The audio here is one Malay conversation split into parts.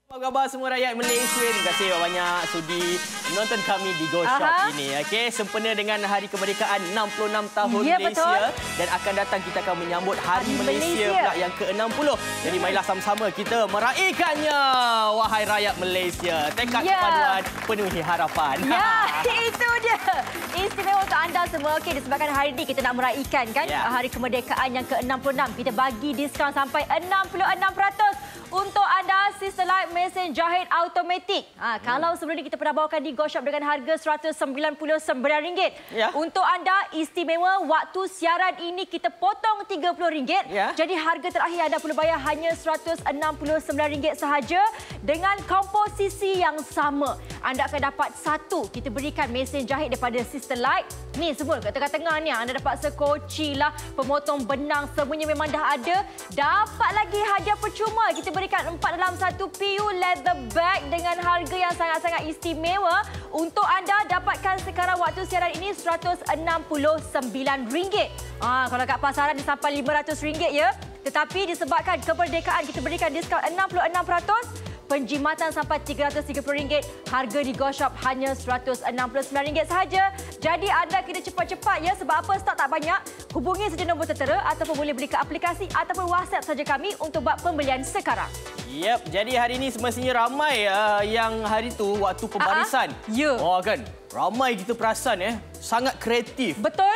Apa khabar semua rakyat Malaysia? Terima kasih banyak sudi menonton kami di Go Shop ini. Okey, sempena dengan Hari Kemerdekaan 66 tahun Malaysia. Betul. Dan akan datang kita akan menyambut Hari Malaysia pula yang ke-60. Jadi marilah sama-sama kita meraihkannya. Wahai rakyat Malaysia, tekad kepaduan penuhi harapan. Ya, itu dia. Istimewa untuk anda semua. Okey, disebabkan hari ini kita nak meraihkan kan Hari Kemerdekaan yang ke-66. Kita bagi diskaun sampai 66%. Untuk anda, Sisterlight mesin jahit automatik. Kalau sebelum ini kita pernah bawakan di Go Shop dengan harga RM199. Untuk anda, istimewa waktu siaran ini kita potong RM30. Jadi harga terakhir anda perlu bayar hanya RM169 sahaja. Dengan komposisi yang sama. Anda akan dapat satu, kita berikan mesin jahit daripada Sisterlight. Ni semua kat tengah-tengah ni. Anda dapat sekoci lah, pemotong benang, semuanya memang dah ada. Dapat lagi hadiah percuma. Kita berikan 4 dalam 1 PU leather bag dengan harga yang sangat-sangat istimewa. Untuk anda dapatkan sekarang waktu siaran ini RM169. Kalau kat pasaran dia sampai RM500 ya. Tetapi disebabkan kemerdekaan kita berikan diskaun 66%. Penjimatan sampai RM330. Harga di Go Shop hanya RM169 sahaja. Jadi anda kena cepat-cepat ya. Sebab apa? Stok tak banyak. Hubungi saja nombor tertera ataupun boleh beli ke aplikasi ataupun WhatsApp saja kami untuk buat pembelian sekarang. Yep, jadi hari ini semestinya ramai yang hari tu waktu pembarisan. Oh kan, ramai kita perasan sangat kreatif. Betul.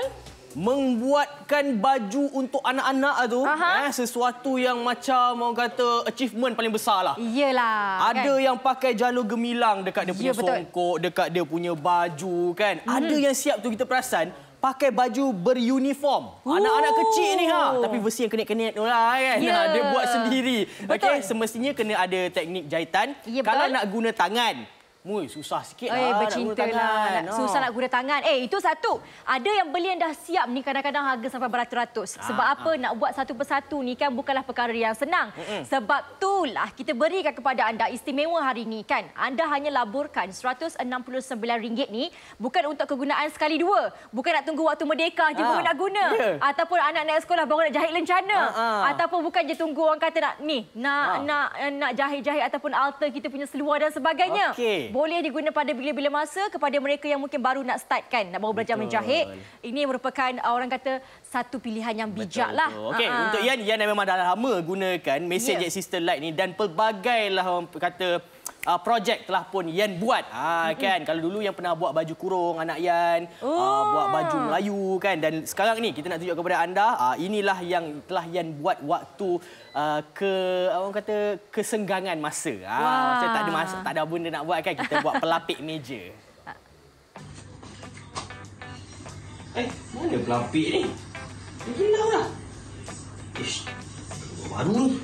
Membuatkan baju untuk anak-anak tu sesuatu yang macam orang kata achievement paling besar lah. Iyalah. Ada yang pakai jalur gemilang dekat dia punya songkok, dekat dia punya baju kan. Ada yang siap tu kita perasan pakai baju beruniform. Anak-anak kecil ni tapi versi yang kenet-kenet tu lah kan. Dia buat sendiri. Okey, semestinya kena ada teknik jahitan. Kalau nak guna tangan, susah sikit lah nak guna tangan. Susah nak guna tangan. Itu satu. Ada yang beli yang dah siap ni kadang-kadang harga sampai beratus-ratus. Sebab apa? Nak buat satu persatu ni kan bukanlah perkara yang senang. Sebab itulah kita berikan kepada anda istimewa hari ni kan. Anda hanya laburkan RM169 ni bukan untuk kegunaan sekali dua. Bukan nak tunggu waktu merdeka je baru nak guna. Ataupun anak naik sekolah baru nak jahit lencana. Ataupun bukan je tunggu orang kata nak jahit-jahit ataupun alter kita punya seluar dan sebagainya. Boleh diguna pada bila-bila masa kepada mereka yang mungkin baru nak start kan, nak baru belajar menjahit. Ini merupakan orang kata satu pilihan yang bijak lah. Okey, untuk Yan memang dah lama gunakan mesin jahit Sisterlight ni dan pelbagai lah orang kata projek telah pun Yan buat. Kan, kalau dulu yang pernah buat baju kurung anak Yan, buat baju Melayu kan, dan sekarang ni kita nak tunjuk kepada anda inilah yang telah Yan buat waktu orang kata kesenggangan masa. Masa tak ada benda nak buat kan, kita buat pelapik meja. Mana pelapik ni? Dia hilang lah. Baru ni.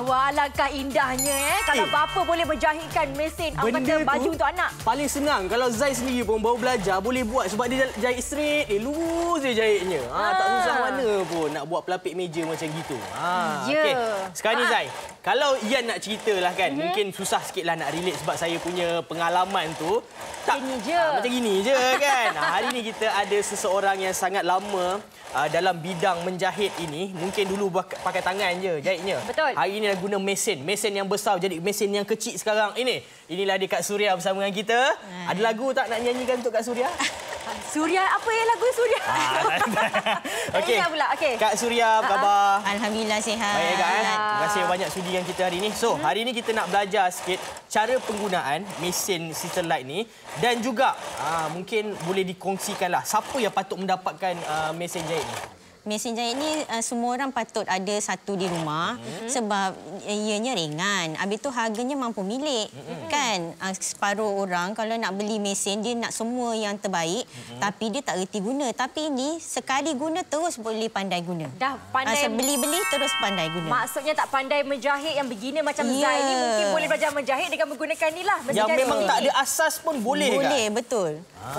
Wah, alangkah indahnya kalau bapa boleh menjahitkan mesin baju untuk anak. Paling senang kalau Zai sendiri pun baru belajar boleh buat sebab dia jahit straight, lurus je jahitnya. Tak susah mana pun nak buat pelapik meja macam gitu. Okey. Sekarang ni Zai, kalau Yan nak ceritalah kan, mungkin susah sikitlah nak relate sebab saya punya pengalaman tu macam gini je kan. Hari ni kita ada seseorang yang sangat lama dalam bidang menjahit ini. Mungkin dulu pakai tangan je jahitnya. Betul. Hari ini dah guna mesin yang besar jadi mesin yang kecil sekarang ini. Inilah dia Kak Suria bersama dengan kita. Ada lagu tak nak nyanyikan untuk Kak Suria? Suria, apa yang lagu Suria? Okey. Pula. Okay. Kak Suria, apa khabar? Alhamdulillah sihat. Baik, Kak. Terima kasih banyak sudi yang kita hari ini. So, hari ini kita nak belajar sikit cara penggunaan mesin Sister Light ni dan juga mungkin boleh dikongsikanlah siapa yang patut mendapatkan mesin jahit ni. Mesin jahit ni semua orang patut ada satu di rumah sebab ianya ringan. Habis tu harganya mampu milik. Kan separuh orang kalau nak beli mesin dia nak semua yang terbaik tapi dia tak reti guna. Tapi ini sekali guna terus boleh pandai guna. Dah pandai beli-beli terus pandai guna. Maksudnya tak pandai menjahit yang beginner macam Zai ni mungkin boleh belajar menjahit dengan menggunakan ni lah. Yang memang tak ada asas pun boleh kan? Boleh, betul.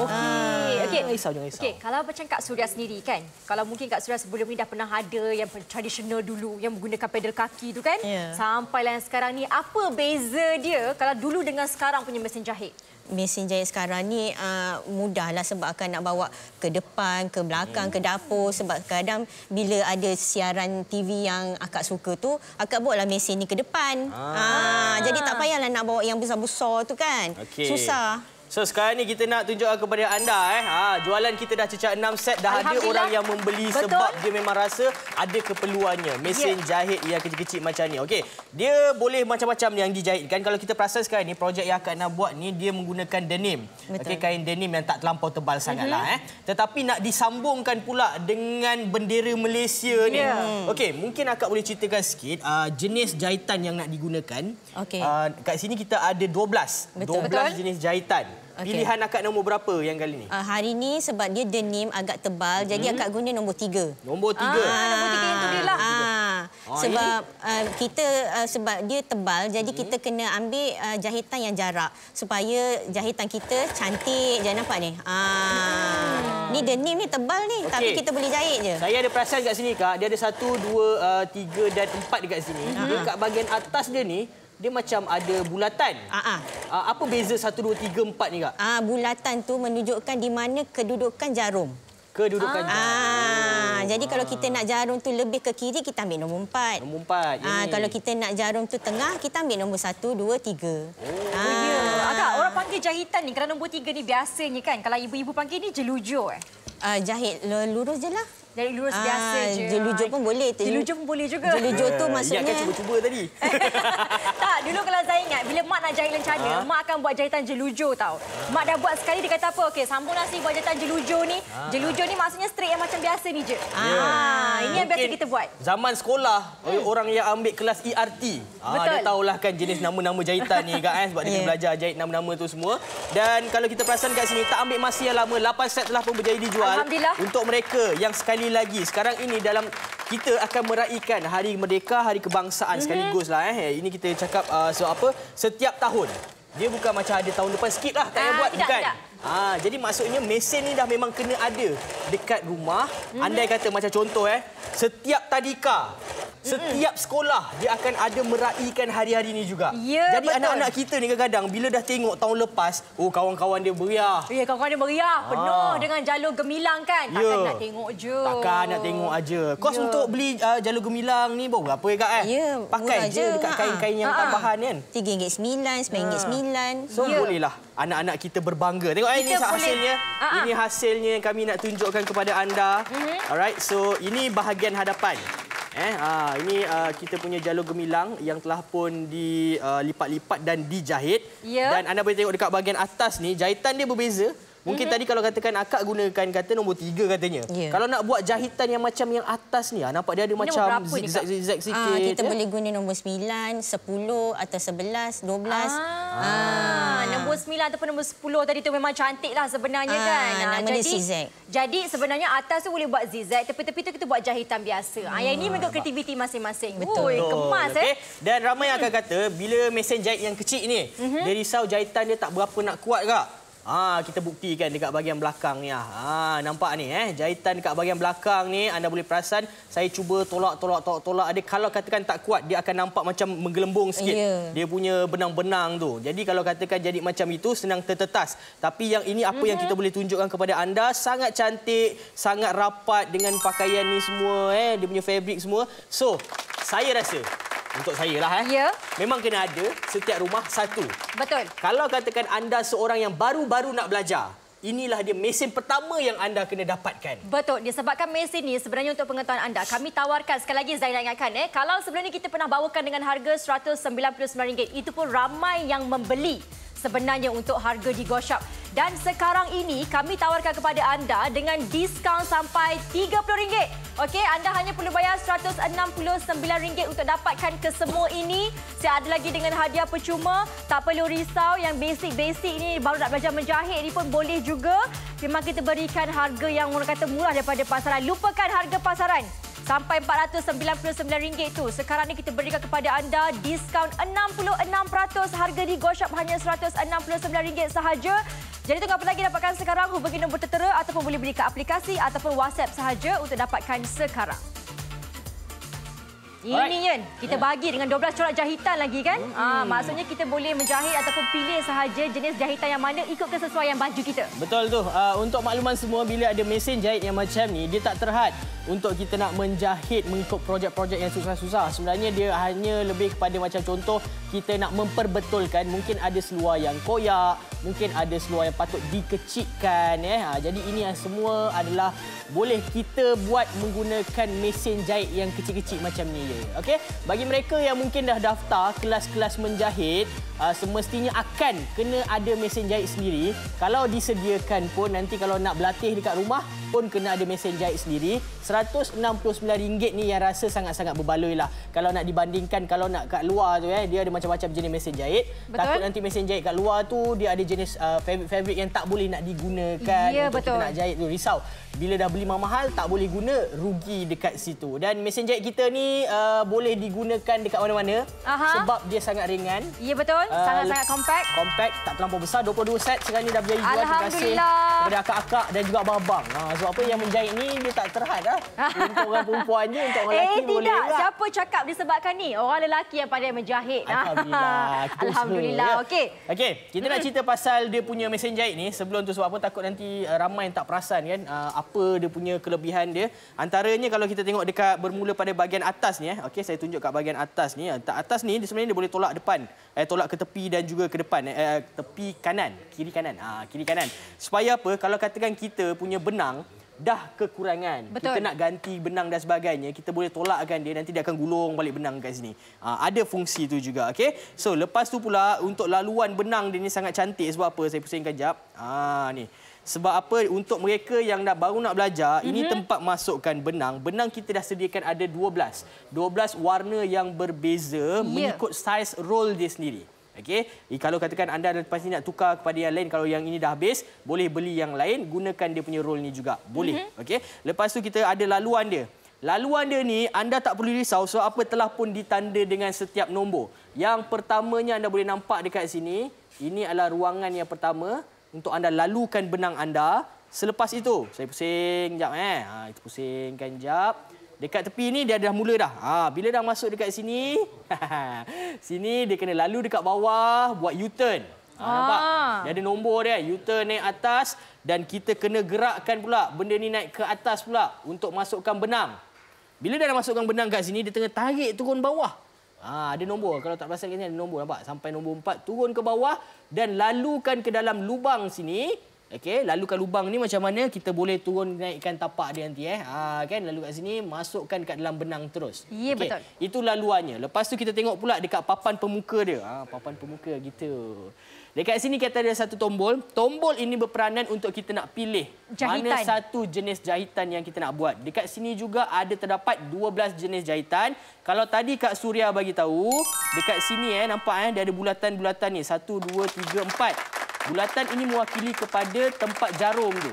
Okey. Jangan risau. Okey, kalau macam Kak Suria sendiri kan. Kalau mungkin Kak Suria sebelum ni dah pernah ada yang tradisional dulu yang menggunakan pedal kaki tu kan. Sampailah yang sekarang ni, apa beza dia kalau dulu dengan sekarang punya mesin jahit? Mesin jahit sekarang ni mudahlah sebab akan nak bawa ke depan, ke belakang, ke dapur. Sebab kadang bila ada siaran TV yang akak suka tu, akak bawa lah mesin ni ke depan. Jadi tak payahlah nak bawa yang besar-besar tu kan. Susah. So sekarang ni kita nak tunjukkan kepada anda jualan kita dah cecah 6 set, dah ada orang yang membeli. Betul. Sebab dia memang rasa ada keperluannya mesin jahit yang kecil-kecil macam ni. Okey, dia boleh macam-macam yang dijahitkan. Kalau kita perasan sekarang ni projek yang akan nak buat ni dia menggunakan denim. Okey, kain denim yang tak terlampau tebal sangatlah Tetapi nak disambungkan pula dengan bendera Malaysia ni. Okey, mungkin akak boleh ceritakan sikit jenis jahitan yang nak digunakan. Okey. Kat sini kita ada 12 jenis jahitan. Pilihan akak nombor berapa yang kali ni? Hari ni sebab dia denim agak tebal, jadi akak guna nombor 3. Nombor 3? Nombor 3 yang tu dia lah. Sebab kita sebab dia tebal, jadi kita kena ambil jahitan yang jarak supaya jahitan kita cantik. Jangan nampak ni. Ni denim ni tebal ni, tapi kita boleh jahit je. Saya ada perasan kat sini Kak, dia ada 1, 2, 3 dan 4 dekat sini. Dekat bahagian atas dia ni, dia macam ada bulatan. Apa beza 1, 2, 3, 4 ni Kak? Bulatan tu menunjukkan di mana kedudukan jarum. Kedudukan jarum. Jadi kalau kita nak jarum tu lebih ke kiri, kita ambil nombor 4. Nombor 4. Kalau kita nak jarum tu tengah, kita ambil nombor 1, 2, 3. Agak orang panggil jahitan ni, kerana nombor 3 ni biasanya kan, kalau ibu-ibu panggil ni jelujur. Jahit lurus je lah. Jahit lurus biasa je. Jelujur pun boleh. Jelujur pun boleh juga. Jelujur tu maksudnya... Dia akan cuba-cuba tadi. Tak, dulu kalau saya ingat, bila Mak nak jahit lencana, Mak akan buat jahitan jelujur tau. Mak dah buat sekali, dia kata apa? Okey, sambunglah sini buat jahitan jelujur ni. Jelujur ni maksudnya straight yang macam biasa ni je. Ini yang biasa kita buat. Zaman sekolah, orang yang ambil kelas ERT, dia tahulah kan jenis nama-nama jahitan ni Kak sebab dia belajar jahit nama-nama tu semua. Dan kalau kita perasan kat sini, tak ambil masa yang lama, 8 set telah pun berjaya dijual. Alhamdulillah. Untuk mereka yang sekali lagi, sekarang ini dalam kita akan meraihkan Hari Merdeka, Hari Kebangsaan sekaligus lah. Ini kita cakap sebab apa? Setiap tahun. Dia bukan macam ada tahun depan sikit lah tak payah buat. Bukan. Jadi maksudnya mesin ni dah memang kena ada dekat rumah. Andai kata macam contoh setiap tadika, setiap sekolah dia akan ada meraihkan hari-hari ni juga. Jadi anak-anak kita ni kadang-kadang bila dah tengok tahun lepas, kawan-kawan dia meriah. Kawan-kawan dia meriah, penuh dengan jalur gemilang kan. Takkan nak tengok je. Takkan nak tengok aja. Kos untuk beli jalur gemilang ni berapa Kak pakai je dekat kain-kain yang tambahan kan. RM3.9, RM9.9. So bolehlah anak-anak kita berbangga. Tengok ini hasilnya. Ini hasilnya yang kami nak tunjukkan kepada anda. Alright, so ini bahagian hadapan. Ini kita punya jalur gemilang yang telah pun dilipat-lipat dan dijahit. Dan anda boleh tengok dekat bahagian atas ni, jahitan dia berbeza. Mungkin tadi kalau katakan akak gunakan kata nombor 3 katanya. Kalau nak buat jahitan yang macam yang atas ni, nampak dia ada macam zigzag sikit. Kita boleh guna nombor 9, 10 atau 11, 12. Nombor 9 ataupun nombor 10 tadi tu memang cantik lah sebenarnya kan. Nama dia zigzag. Jadi sebenarnya atas tu boleh buat zigzag, tepi-tepi tu kita buat jahitan biasa. Yang ini mengikut kreativiti masing-masing. Betul. Kemas Dan ramai yang akan kata bila mesin jahit yang kecil ni, dia risau jahitan dia tak berapa nak kuat Kak. Kita buktikan dekat bahagian belakang ni. Nampak ni jahitan dekat bahagian belakang ni anda boleh perasan saya cuba tolak. Ada kalau katakan tak kuat dia akan nampak macam menggelembung sikit. Dia punya benang-benang tu. Jadi kalau katakan jadi macam itu senang tertetas. Tapi yang ini apa yang kita boleh tunjukkan kepada anda sangat cantik, sangat rapat dengan pakaian ni semua dia punya fabric semua. So, saya rasa untuk saya lah memang kena ada setiap rumah satu. Betul. Kalau katakan anda seorang yang baru-baru nak belajar, inilah dia mesin pertama yang anda kena dapatkan. Betul. Disebabkan mesin ni sebenarnya untuk pengetahuan anda, kami tawarkan sekali lagi Zainal ingatkan kalau sebelum ni kita pernah bawakan dengan harga RM199, itu pun ramai yang membeli sebenarnya untuk harga di GoShop. Dan sekarang ini kami tawarkan kepada anda dengan diskaun sampai RM30. Okey, anda hanya perlu bayar RM169 untuk dapatkan kesemua ini. Saya ada lagi dengan hadiah percuma. Tak perlu risau, yang basic-basic ini baru nak belajar menjahit ini pun boleh juga. Memang kita berikan harga yang orang kata murah daripada pasaran. Lupakan harga pasaran. Sampai RM499 tu. Sekarang ni kita berikan kepada anda diskaun 66%. Harga di GoShop hanya RM169 sahaja. Jadi tunggu apa lagi, dapatkan sekarang. Hubungi nombor tertera ataupun boleh beli ke aplikasi ataupun WhatsApp sahaja untuk dapatkan sekarang. Ini Yen, kita bagi dengan 12 corak jahitan lagi kan? Maksudnya kita boleh menjahit ataupun pilih sahaja jenis jahitan yang mana ikut kesesuaian baju kita. Betul tu. Untuk makluman semua, bila ada mesin jahit yang macam ni, dia tak terhad untuk kita nak menjahit mengikut projek-projek yang susah-susah. Sebenarnya dia hanya lebih kepada macam contoh, kita nak memperbetulkan mungkin ada seluar yang koyak, mungkin ada seluar yang patut dikecikkan. Jadi ini yang semua adalah boleh kita buat menggunakan mesin jahit yang kecil-kecil macam ni. Okey, bagi mereka yang mungkin dah daftar kelas-kelas menjahit, semestinya akan kena ada mesin jahit sendiri. Kalau disediakan pun nanti kalau nak berlatih dekat rumah pun kena ada mesin jahit sendiri. RM169 ni yang rasa sangat-sangat berbaloi lah. Kalau nak dibandingkan kalau nak kat luar tu dia ada macam-macam jenis mesin jahit. Betul. Takut nanti mesin jahit kat luar tu dia ada jenis fabric yang tak boleh nak digunakan untuk kita nak jahit tu. Risau. Bila dah beli mahal tak boleh guna, rugi dekat situ. Dan mesin jahit kita ni boleh digunakan dekat mana-mana sebab dia sangat ringan. Ya betul. Sangat-sangat compact. Compact, tak terlampau besar. 22 set sekarang ni dah berjaya jual. Terima kasih kepada akak-akak dan juga abang-abang. Sebab apa yang menjahit ni dia tak terhad untuk orang perempuan je, untuk orang lelaki boleh juga. Siapa cakap disebabkan ni? Orang lelaki yang pandai menjahit. Alhamdulillah. Alhamdulillah. Okey. Okey, kita nak cerita pasal dia punya mesin jahit ni. Sebelum tu sebab apa takut nanti ramai yang tak perasan kan apa dia punya kelebihan dia. Antaranya kalau kita tengok dekat bermula pada bahagian atas ni okey, saya tunjuk kat bahagian atas ni. Atas ni sebenarnya dia boleh tolak depan, tolak ke tepi dan juga ke depan, tepi kanan, kiri kanan. Kiri kanan. Supaya apa? Kalau katakan kita punya benang dah kekurangan, kita nak ganti benang dan sebagainya, kita boleh tolakkan dia, nanti dia akan gulung balik benang kat sini. Ada fungsi tu juga, okey. So lepas tu pula untuk laluan benang dia ni sangat cantik. Sebab apa? Saya pusingkan jap. Ni. Sebab apa? Untuk mereka yang baru nak belajar, ini tempat masukkan benang. Benang kita dah sediakan ada 12 warna yang berbeza mengikut saiz roll dia sendiri. Okey, kalau katakan anda pasti nak tukar kepada yang lain, kalau yang ini dah habis, boleh beli yang lain, gunakan dia punya roll ni juga. Boleh. Okey. Lepas tu kita ada laluan dia. Laluan dia ni anda tak perlu risau sebab apa, telah pun ditanda dengan setiap nombor. Yang pertamanya anda boleh nampak dekat sini, ini adalah ruangan yang pertama untuk anda lalukan benang anda. Selepas itu, saya pusing jap itu pusingkan jap. Dekat tepi ni dia dah mula dah. Bila dah masuk dekat sini, sini dia kena lalu dekat bawah buat U-turn. Nampak? Dia ada nombor dia, U-turn naik atas dan kita kena gerakkan pula benda ni naik ke atas pula untuk masukkan benang. Bila dah masukkan benang kat sini, dia tengah tarik turun bawah. Ada nombor. Kalau tak perasan kat sini ada nombor, nampak? Sampai nombor 4 turun ke bawah dan lalukan ke dalam lubang sini. Okey, lalukan lubang ni macam mana kita boleh turun naikkan tapak dia nanti kan, lalu kat sini masukkan kat dalam benang terus. Ya, betul. Itu laluannya. Lepas tu kita tengok pula dekat papan pemuka dia. Papan pemuka gitu. Dekat sini kita ada satu tombol. Tombol ini berperanan untuk kita nak pilih jahitan, mana satu jenis jahitan yang kita nak buat. Dekat sini juga ada terdapat 12 jenis jahitan. Kalau tadi Kak Suria bagi tahu, dekat sini nampak dia ada bulatan-bulatan ni. 1 2 3 4. Bulatan ini mewakili kepada tempat jarum tu.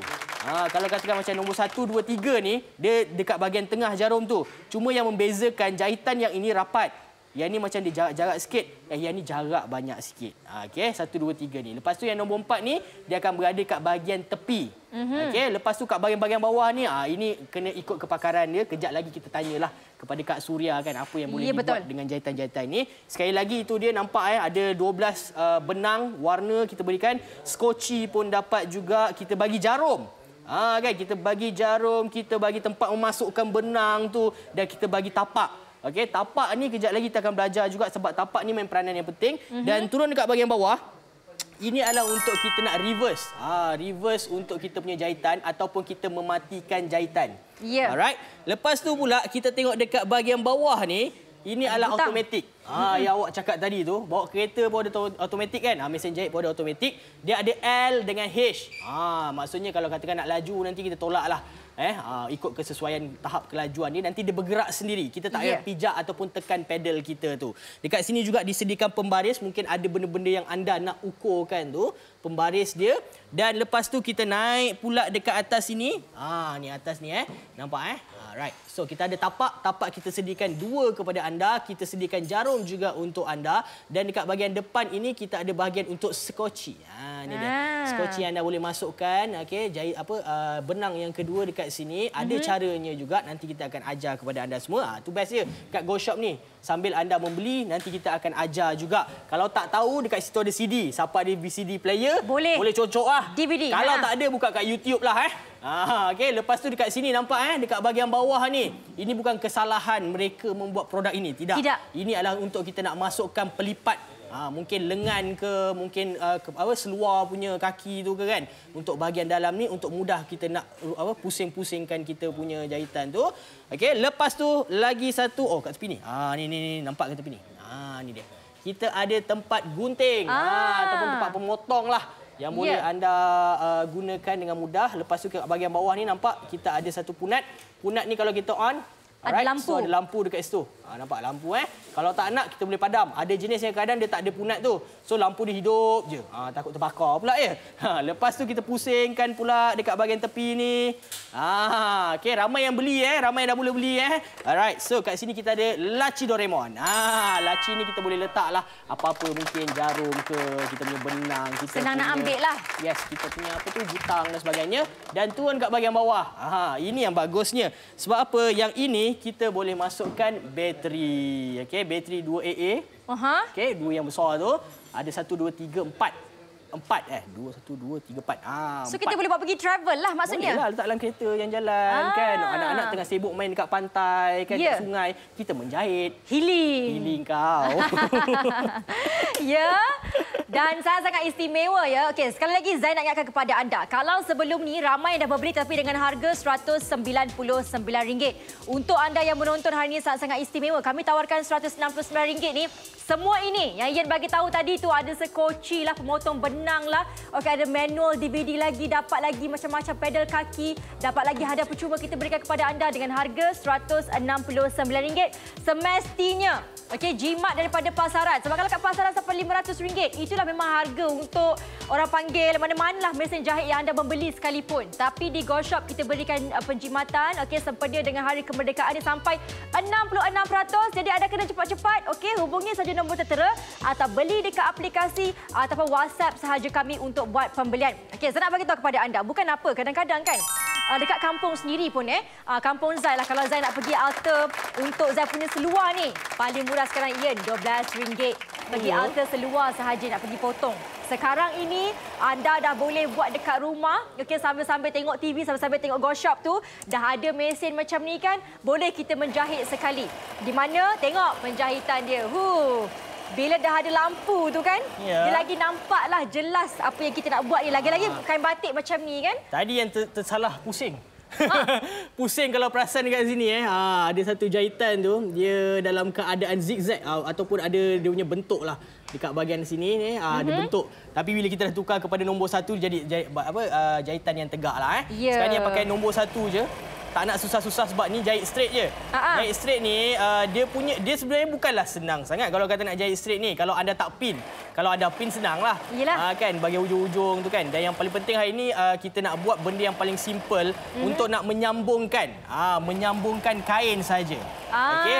Kalau katakan macam nombor 1, 2, 3 ni, dia dekat bahagian tengah jarum tu. Cuma yang membezakan jahitan yang ini rapat. Yang ni macam dia jarak sikit. Yang ni jarak banyak sikit. Okey, 1, 2, 3 ni. Lepas tu yang nombor 4 ni, dia akan berada kat bahagian tepi. Okey, lepas tu kat bahagian bawah ni, ini kena ikut kepakaran dia. Kejap lagi kita tanyalah kepada Kak Suria kan apa yang boleh dibuat dengan jahitan-jahitan ni. Sekali lagi itu dia nampak ada 12 benang warna kita berikan. Skoci pun dapat juga, kita bagi jarum. Kan kita bagi jarum, kita bagi tempat memasukkan benang tu dan kita bagi tapak. Okey, tapak ni kejap lagi kita akan belajar juga sebab tapak ni main peranan yang penting. Dan turun dekat bahagian bawah, Ini adalah untuk kita nak reverse. Reverse untuk kita punya jahitan ataupun kita mematikan jahitan. Ya. Alright. Lepas tu pula kita tengok dekat bahagian bawah ni, ini adalah automatik. Yang awak cakap tadi tu, bawa kereta pun ada automatik kan? Mesin jahit pun ada automatik. Dia ada L dengan H. Maksudnya kalau katakan nak laju nanti kita tolaklah. Ikut kesesuaian tahap kelajuan ni, nanti dia bergerak sendiri. Kita tak payah pijak ataupun tekan pedal kita tu. Dekat sini juga disediakan pembaris. Mungkin ada benda-benda yang anda nak ukurkan tu, pembaris dia. Dan lepas tu kita naik pula dekat atas sini. Ni atas ni nampak Right. So kita ada tapak. Tapak kita sediakan 2 kepada anda. Kita sediakan jarum juga untuk anda. Dan dekat bahagian depan ini kita ada bahagian untuk skoci. Ini dia. Skoci yang anda boleh masukkan. Okey, jahit benang yang kedua dekat sini. Ada caranya juga. Nanti kita akan ajar kepada anda semua. Tu best je kat Go Shop ni. Sambil anda membeli, nanti kita akan ajar juga. Kalau tak tahu, dekat situ ada CD. Siapa ada VCD player, boleh cocok lah. DVD. Kalau tak ada, buka kat YouTube lah. Okey, lepas tu dekat sini nampak dekat bahagian bawah ni. Ini bukan kesalahan mereka membuat produk ini. Tidak. Ini adalah untuk kita nak masukkan pelipat. Mungkin lengan ke, mungkin seluar punya kaki tu ke kan. Untuk bahagian dalam ni, untuk mudah kita nak pusing-pusingkan kita punya jahitan tu. Okey, lepas tu lagi satu. Kat tepi ni. Ni nampak kat tepi ni. Ni dia. Kita ada tempat gunting. Ataupun tempat pemotong lah. Yang boleh anda gunakan dengan mudah. Lepas tu kat bahagian bawah ni nampak kita ada satu punat. Punat ni kalau kita on, ada lampu. So ada lampu dekat situ. Nampak lampu Kalau tak nak kita boleh padam. Ada jenis yang kadang dia tak ada punat tu. So lampu dia hidup je. Takut terbakar pula ya. Lepas tu kita pusingkan pula dekat bahagian tepi ni. Okey, ramai yang beli ramai dah mula beli Alright. So kat sini kita ada laci Doraemon. Laci ni kita boleh letaklah apa-apa, mungkin jarum ke, kita punya benang, kita senang nak ambil lah. Yes, kita punya butang dan sebagainya. Dan turun kat bahagian bawah. Ini yang bagusnya. Sebab apa? Yang ini kita boleh masukkan bateri. Okey, bateri 2AA. Okey, 2 yang besar tu. Ada 1, 2, 3, 4. 2, 1, 2, 3, 4. So kita boleh bawa pergi travel lah maksudnya? Boleh lah, letak dalam kereta yang jalan kan. Anak-anak tengah sibuk main dekat pantai kan, kat sungai. Kita menjahit. Healing kau. Dan sangat-sangat istimewa ya. Okey, sekali lagi Zai nak ingatkan kepada anda. Kalau sebelum ni ramai dah berbeli tapi dengan harga RM199. Untuk anda yang menonton hari ini sangat-sangat istimewa. Kami tawarkan RM169 ni. Semua ini yang Ian bagi tahu tadi tu ada sekoci lah, pemotong benang lah. Okey, ada manual DVD lagi, dapat lagi macam-macam pedal kaki, dapat lagi hadiah percuma kita berikan kepada anda dengan harga RM169. Semestinya okey, jimat daripada pasaran. Sebab kalau kat pasaran sampai RM500, itulah memang harga untuk orang panggil mana-mana lah mesin jahit yang anda membeli sekalipun. Tapi di Go Shop kita berikan penjimatan okey, sempena dengan hari kemerdekaan ini sampai 66%. Jadi anda kena cepat-cepat okey, hubungi saja nombor tertera atau beli dekat aplikasi ataupun WhatsApp sahaja kami untuk buat pembelian. Okey, saya nak bagi tahu kepada anda, bukan apa, kadang-kadang kan dekat kampung sendiri pun kampung Zai lah, kalau Zai nak pergi alter untuk Zai punya seluar ni, paling murah sekarang Ian RM12. Pergi alter seluar sahaja nak pergi potong. Sekarang ini anda dah boleh buat dekat rumah, okey, sambil-sambil tengok TV, sambil-sambil tengok Go Shop tu, dah ada mesin macam ni kan, boleh kita menjahit sekali. Di mana tengok penjahitan dia. Bila dah ada lampu tu kan, dia lagi nampaklah jelas apa yang kita nak buat ni. Lagi-lagi kain batik macam ni kan. Tadi yang tersalah pusing. Pusing kalau perasan dekat sini ada satu jahitan tu, dia dalam keadaan zigzag ataupun ada dia punya bentuk lah dekat bahagian sini ni ada bentuk. Tapi bila kita dah tukar kepada nombor 1 jadi jahitan yang tegak lah Sekarang ni yang pakai nombor 1 je. Tak nak susah-susah sebab ni jahit straight je. Jahit straight ni dia sebenarnya bukanlah senang sangat kalau kata nak jahit straight ni. Kalau anda tak pin. Kalau ada pin senanglah. Kan bahagian ujung-ujung tu kan. Dan yang paling penting hari ni kita nak buat benda yang paling simple untuk nak menyambungkan kain saja. Okey,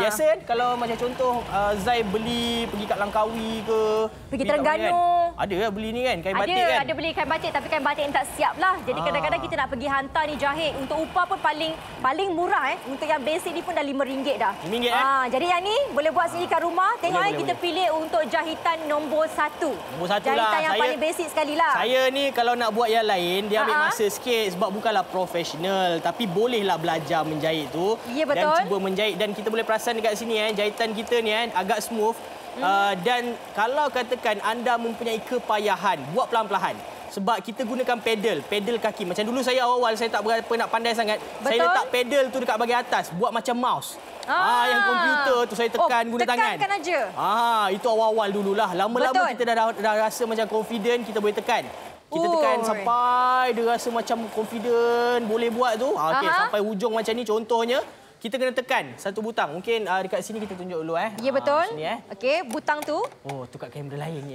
biasa kan kalau macam contoh Zai beli pergi kat Langkawi ke, pergi Terengganu. Kan? Ada lah beli ni kan, kain batik kan. Ada beli kain batik tapi kain batik yang tak siap lah. Jadi kadang-kadang kita nak pergi hantar ni jahit untuk upah pun paling murah untuk yang basic ni pun dah RM5 dah. RM5 jadi yang ni boleh buat sendiri kat rumah. Tengok kita pilih untuk jahitan nombor 1. Nombor 1 jahitan lah. Yang paling basic sekali lah. Saya ni kalau nak buat yang lain dia ambil masa sikit sebab bukanlah profesional tapi bolehlah belajar menjahit tu. Ya, betul. Dan cuba menjahit dan kita boleh perasan dekat sini jahitan kita ni agak smooth. Dan kalau katakan anda mempunyai kepayahan, buat pelan-pelan. Sebab kita gunakan pedal kaki. Macam dulu saya awal-awal saya tak berapa nak pandai sangat. Betul. Saya letak pedal tu dekat bahagian atas, buat macam mouse. Yang komputer tu saya tekan guna tangan. Tekankan aja. Itu awal-awal dululah. Lama-lama kita dah rasa macam confident, kita boleh tekan. Kita tekan sampai dia rasa macam confident boleh buat tu. Okey, sampai hujung macam ni contohnya. Kita kena tekan satu butang. Mungkin dekat sini kita tunjuk dulu. Ya, betul. Sini, Okey, butang tu. Oh, tu kat kamera lain ni.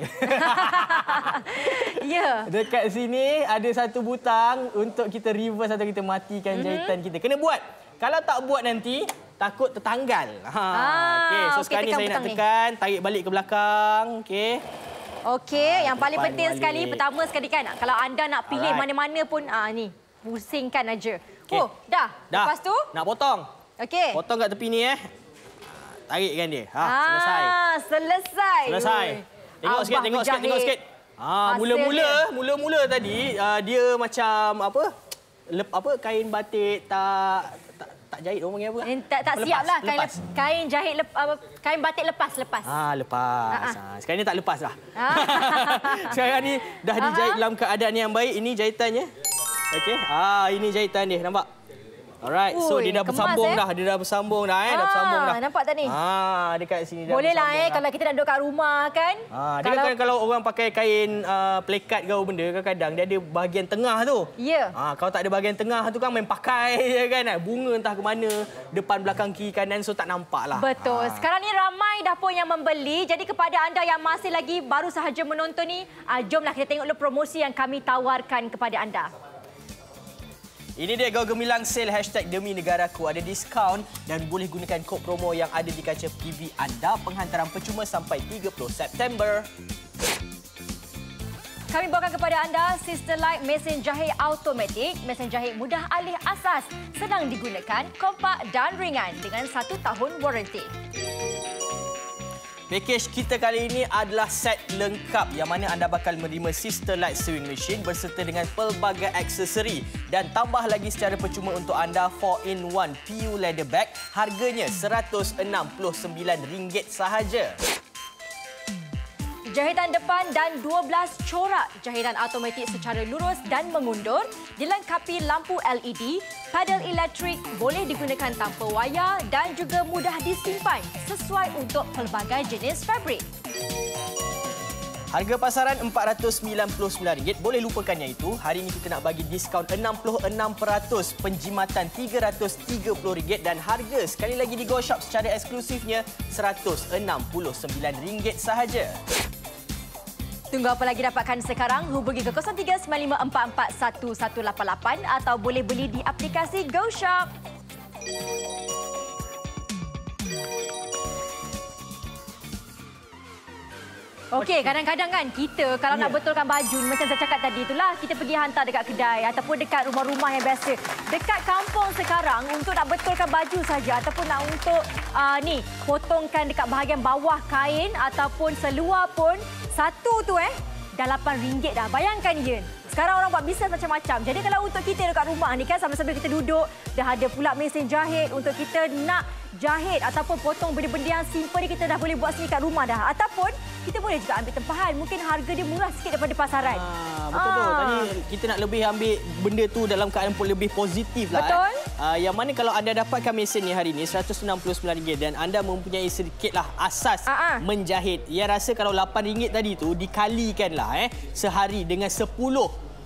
Ya. Dekat sini ada satu butang untuk kita reverse atau kita matikan jahitan kita. Kena buat. Kalau tak buat nanti, takut tertanggal. Okey, so sekarang ni saya nak tekan, tarik balik ke belakang. Okey. Okey, yang paling penting sekali, pertama sekali kan, kalau anda nak pilih mana-mana pun, ni, pusingkan aja. Okay. Dah. Lepas tu? Nak potong. Okey. Potong kat tepi ni, tarikkan dia. Selesai. Selesai. Tengok sikit. Mula-mula tadi, dia macam kain batik tak jahit orang panggil apa? Tak siap lah. Kain jahit kain batik lepas. Lepas. Sekarang ni tak lepas dah. Sekarang ni dah dijahit dalam keadaan yang baik. Ini jahitannya. Okey. Ini jahitan dia. Nampak? Alright. So dia dah bersambung dah. Dah bersambung dah. Nampak tak ni? Dekat sini dah. Boleh lah kalau kita nak duduk kat rumah kan. Dia kalau orang pakai kain plekat ke benda, kadang-kadang dia ada bahagian tengah tu. Ya. Kalau tak ada bahagian tengah tu kan main pakai je kan. Bunga entah ke mana, depan, belakang, kiri, kanan, so tak nampak lah. Betul. Sekarang ni ramai dah pun yang membeli. Jadi kepada anda yang masih lagi baru sahaja menonton ni, jomlah kita tengok dulu promosi yang kami tawarkan kepada anda. Ini dia Go Gemilang Sale #Demi Negaraku. Ada diskaun dan boleh gunakan kod promo yang ada di kaca TV anda. Penghantaran percuma sampai 30 September. Kami bawakan kepada anda Sister Light mesin jahit automatik. Mesin jahit mudah alih asas, senang digunakan, kompak dan ringan dengan 1 tahun waranti. Pakej kita kali ini adalah set lengkap yang mana anda bakal menerima Sister Light sewing machine berserta dengan pelbagai aksesori dan tambah lagi secara percuma untuk anda 4-in-1 PU leather bag. Harganya RM169 sahaja. Jahitan depan dan 12 corak jahitan automatik secara lurus dan mengundur, dilengkapi lampu LED, pedal elektrik, boleh digunakan tanpa wayar dan juga mudah disimpan sesuai untuk pelbagai jenis fabrik. Harga pasaran RM499. Boleh lupakan yang itu. Hari ini kita nak bagi diskaun 66%, penjimatan RM330 dan harga sekali lagi di Go Shop secara eksklusifnya RM169 sahaja. Tunggu apa lagi, dapatkan sekarang. Hubungi ke 0395441188 atau boleh beli di aplikasi Go Shop. Okey, kadang-kadang kan kita kalau nak betulkan baju, macam saya cakap tadi itulah, kita pergi hantar dekat kedai ataupun dekat rumah-rumah yang biasa. Dekat kampung sekarang untuk nak betulkan baju saja ataupun nak untuk potongkan dekat bahagian bawah kain ataupun seluar pun satu tu dah RM8 dah. Bayangkan je. Sekarang orang buat bisnes macam-macam. Jadi kalau untuk kita dekat rumah ni kan, sambil-sambil kita duduk, dah ada pula mesin jahit untuk kita nak jahit ataupun potong benda-benda yang simple ni, kita dah boleh buat sendiri kat rumah dah. Ataupun kita boleh juga ambil tempahan. Mungkin harga dia murah sikit daripada pasaran. Betul tu. Tadi kita nak lebih ambil benda tu dalam keadaan lebih positif lah. Betul. Yang mana kalau anda dapatkan mesin ni hari ni RM169 dan anda mempunyai sedikitlah asas menjahit. Yang rasa kalau RM8 tadi tu dikalikanlah sehari dengan 10